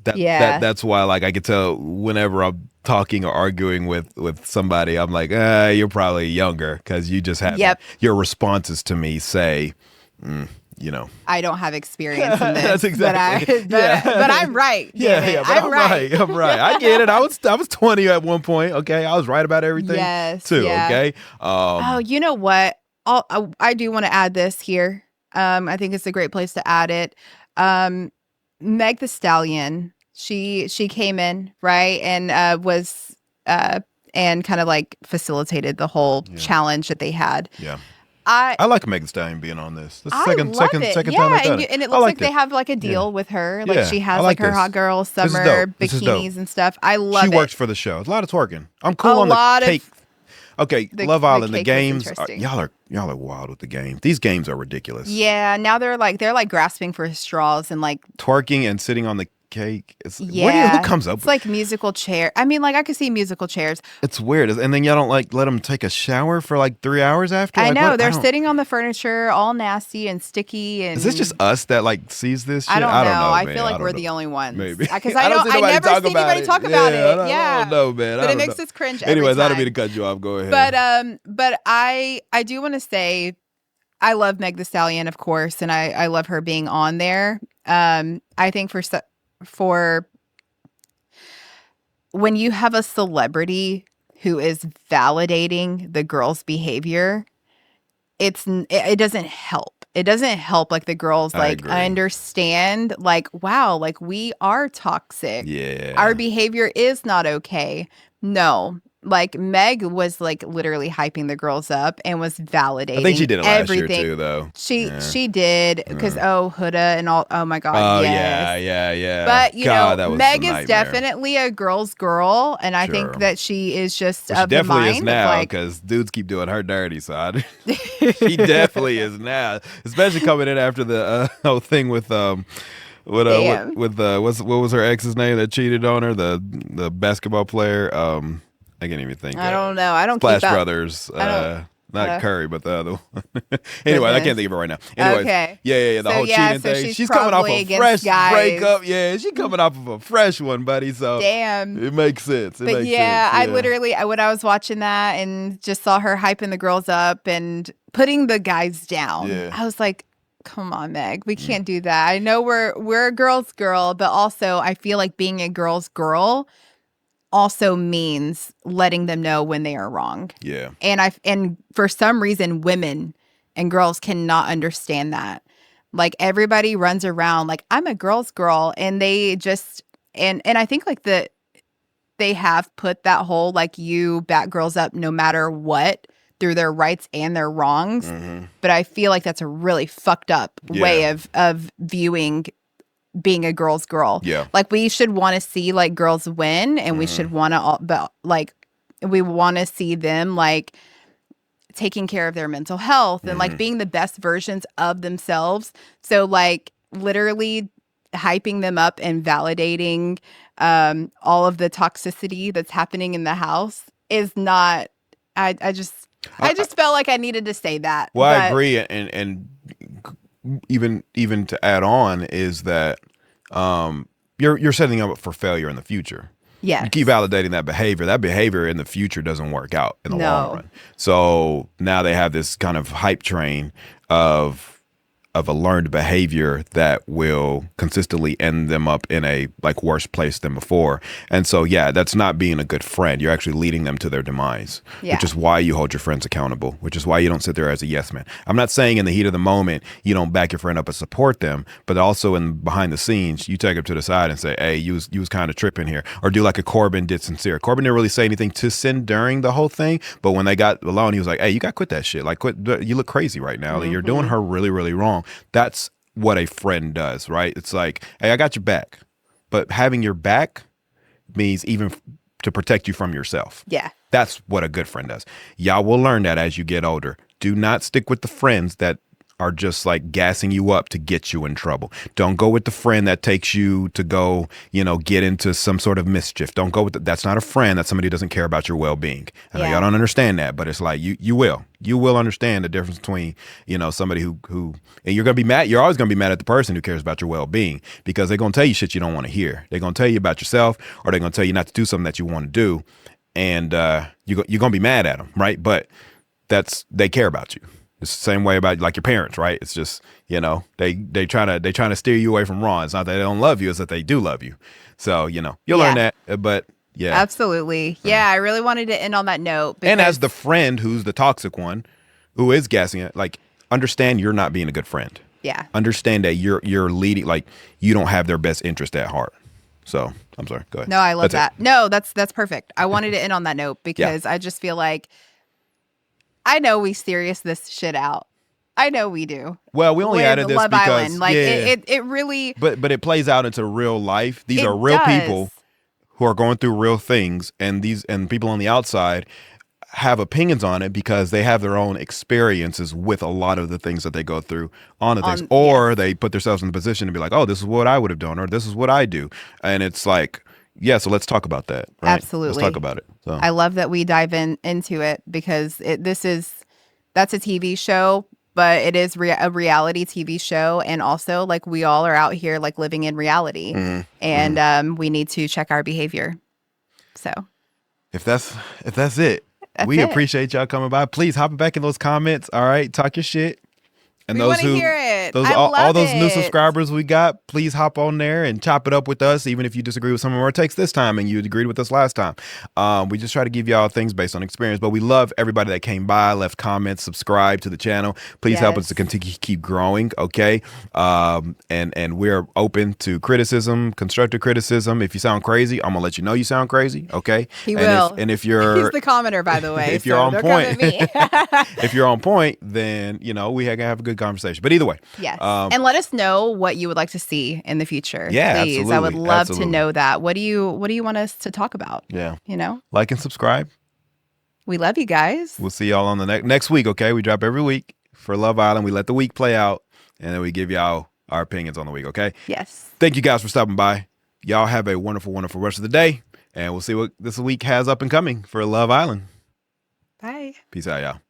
A: that's why like I could tell whenever I'm talking or arguing with somebody, I'm like, you're probably younger, because you just have your responses to me say,
B: I don't have experience in this.
A: That's exactly.
B: But I'm right.
A: But I'm right. I'm right. I get it. I was 20 at one point. Okay, I was right about everything.
B: Yes.
A: Too.
B: Yeah.
A: Okay.
B: You know what? I do want to add this here. I think it's a great place to add it. Meg the Stallion, she came in, right, and was and kind of like facilitated the whole challenge that they had.
A: Yeah. I like Meg Thee Stallion being on this. This is
B: second
A: time they've done it.
B: And it looks like they have like a deal with her. Like she has like her hot girl summer bikinis and stuff. I love it.
A: She works for the show. A lot of twerking. I'm cool on the cake. Okay, Love Island, the games. Y'all are wild with the game. These games are ridiculous.
B: Yeah, now they're like grasping for straws and like
A: twerking and sitting on the cake. Who comes up?
B: It's like musical chair. I mean, like I could see musical chairs.
A: It's weird, and then y'all don't like let them take a shower for like 3 hours after.
B: I know they're sitting on the furniture, all nasty and sticky. And
A: is this just us that like sees this shit?
B: I don't know. I feel like we're the only ones.
A: Maybe
B: because I never see anybody talk about it. Yeah,
A: I don't know, man.
B: But it makes us cringe.
A: Anyways, I don't mean to cut you off. Go ahead.
B: But I do want to say, I love Meg the Stallion, of course, and I love her being on there. I think for when you have a celebrity who is validating the girl's behavior, it doesn't help. It doesn't help like the girls like understand like, wow, like we are toxic.
A: Yeah.
B: Our behavior is not okay. No. Like Meg was like literally hyping the girls up and was validating.
A: I think she did it
B: everything.
A: Last year too, though.
B: She did because Huda and all. Oh my god.
A: Oh
B: yes.
A: yeah.
B: But you know, Meg is definitely a girl's girl, and I think that she is just of the mind. She definitely is
A: now because dudes keep doing her dirty side. She definitely is now, especially coming in after the whole thing with what was her ex's name that cheated on her, the basketball player. I can't even think.
B: I don't know. I don't
A: Splash
B: keep
A: Brothers. Not Curry, but the other one. Anyway, I can't think of it right now. Anyways,
B: okay.
A: Yeah. The whole cheating thing. She's coming off a fresh breakup. Yeah, she's coming off of a fresh one, buddy. So
B: damn,
A: it makes sense.
B: I literally, when I was watching that and just saw her hyping the girls up and putting the guys down, I was like, come on, Meg, we can't do that. I know we're a girl's girl, but also I feel like being a girl's girl also means letting them know when they are wrong.
A: Yeah.
B: And for some reason women and girls cannot understand that. Like everybody runs around like I'm a girl's girl, and they just and I think like they have put that whole like you back girls up no matter what through their rights and their wrongs. Mm-hmm. But I feel like that's a really fucked up way of viewing being a girl's girl.
A: Yeah.
B: Like we should want to see like girls win, and we should want to, but like we want to see them like taking care of their mental health and like being the best versions of themselves. So like literally hyping them up and validating all of the toxicity that's happening in the house is not, I just felt like I needed to say that.
A: Well, I agree. And even to add on is that you're setting up for failure in the future.
B: Yeah,
A: you keep validating that behavior. That behavior in the future doesn't work out in the long run. So now they have this kind of hype train of a learned behavior that will consistently end them up in a like worse place than before. And so, that's not being a good friend. You're actually leading them to their demise, which is why you hold your friends accountable, which is why you don't sit there as a yes man. I'm not saying in the heat of the moment, you don't back your friend up and support them, but also in behind the scenes, you take them to the side and say, hey, you was kind of tripping here, or do like a Corbin did sincere. Corbin didn't really say anything to Sin during the whole thing, but when they got alone, he was like, hey, you got to quit that shit. Like, quit. You look crazy right now. Like, you're doing her really, really wrong. That's what a friend does, right? It's like, hey, I got your back. But having your back means even to protect you from yourself.
B: Yeah.
A: That's what a good friend does. Y'all will learn that as you get older. Do not stick with the friends that are just like gassing you up to get you in trouble. Don't go with the friend that takes you to go, get into some sort of mischief. Don't go with that's not a friend. That's somebody who doesn't care about your well-being. I know y'all don't understand that, but it's like you will understand the difference between, somebody who and you're going to be mad. You're always going to be mad at the person who cares about your well-being, because they're going to tell you shit you don't want to hear. They're going to tell you about yourself, or they're going to tell you not to do something that you want to do. And you're going to be mad at them, right? But they care about you. It's the same way about like your parents, right? It's just, they trying to steer you away from wrong. It's not that they don't love you, it's that they do love you. So, you'll learn that. But yeah.
B: Absolutely. Yeah, I really wanted to end on that note.
A: And as the friend who's the toxic one, who is gassing it, like, understand you're not being a good friend.
B: Yeah.
A: understand that you're leading, like you don't have their best interest at heart. So I'm sorry. Go ahead.
B: No, I love that. No, that's perfect. I wanted to end on that note because I just feel like I know we serious this shit out. I know we do.
A: Well, we only added this
B: Love
A: because
B: Island. Like it really.
A: But it plays out into real life. These are real people who are going through real things, and people on the outside have opinions on it because they have their own experiences with a lot of the things that they go through on the things, or they put themselves in the position to be like, oh, this is what I would have done, or this is what I do, and it's like, yeah, so let's talk about that. Right?
B: Absolutely,
A: let's talk about it. So
B: I love that we dive into it because that's a TV show, but it is a reality TV show, and also like we all are out here like living in reality, and we need to check our behavior. So
A: if that's it. We appreciate y'all coming by. Please hop back in those comments. All right, talk your shit. And
B: we want to hear it.
A: All those new subscribers we got, please hop on there and chop it up with us, even if you disagree with some of our takes this time and you agreed with us last time. We just try to give y'all things based on experience, but we love everybody that came by, left comments, subscribe to the channel. Please help us to continue to keep growing, okay? And we're open to criticism, constructive criticism. If you sound crazy, I'm gonna let you know you sound crazy, okay?
B: He will.
A: If you're
B: he's the commenter, by the way.
A: If you're on point, if you're on point, then we can have a good conversation. But either way,
B: yes. And let us know what you would like to see in the future.
A: Yeah,
B: please.
A: absolutely.
B: I would love to know that. What do you want us to talk about?
A: Yeah,
B: like
A: and subscribe.
B: We love you guys.
A: We'll see y'all on the next week. Okay, we drop every week for Love Island. We let the week play out, and then we give y'all our opinions on the week. Okay.
B: Yes.
A: Thank you guys for stopping by. Y'all have a wonderful, wonderful rest of the day, and we'll see what this week has up and coming for Love Island.
B: Bye.
A: Peace out, y'all.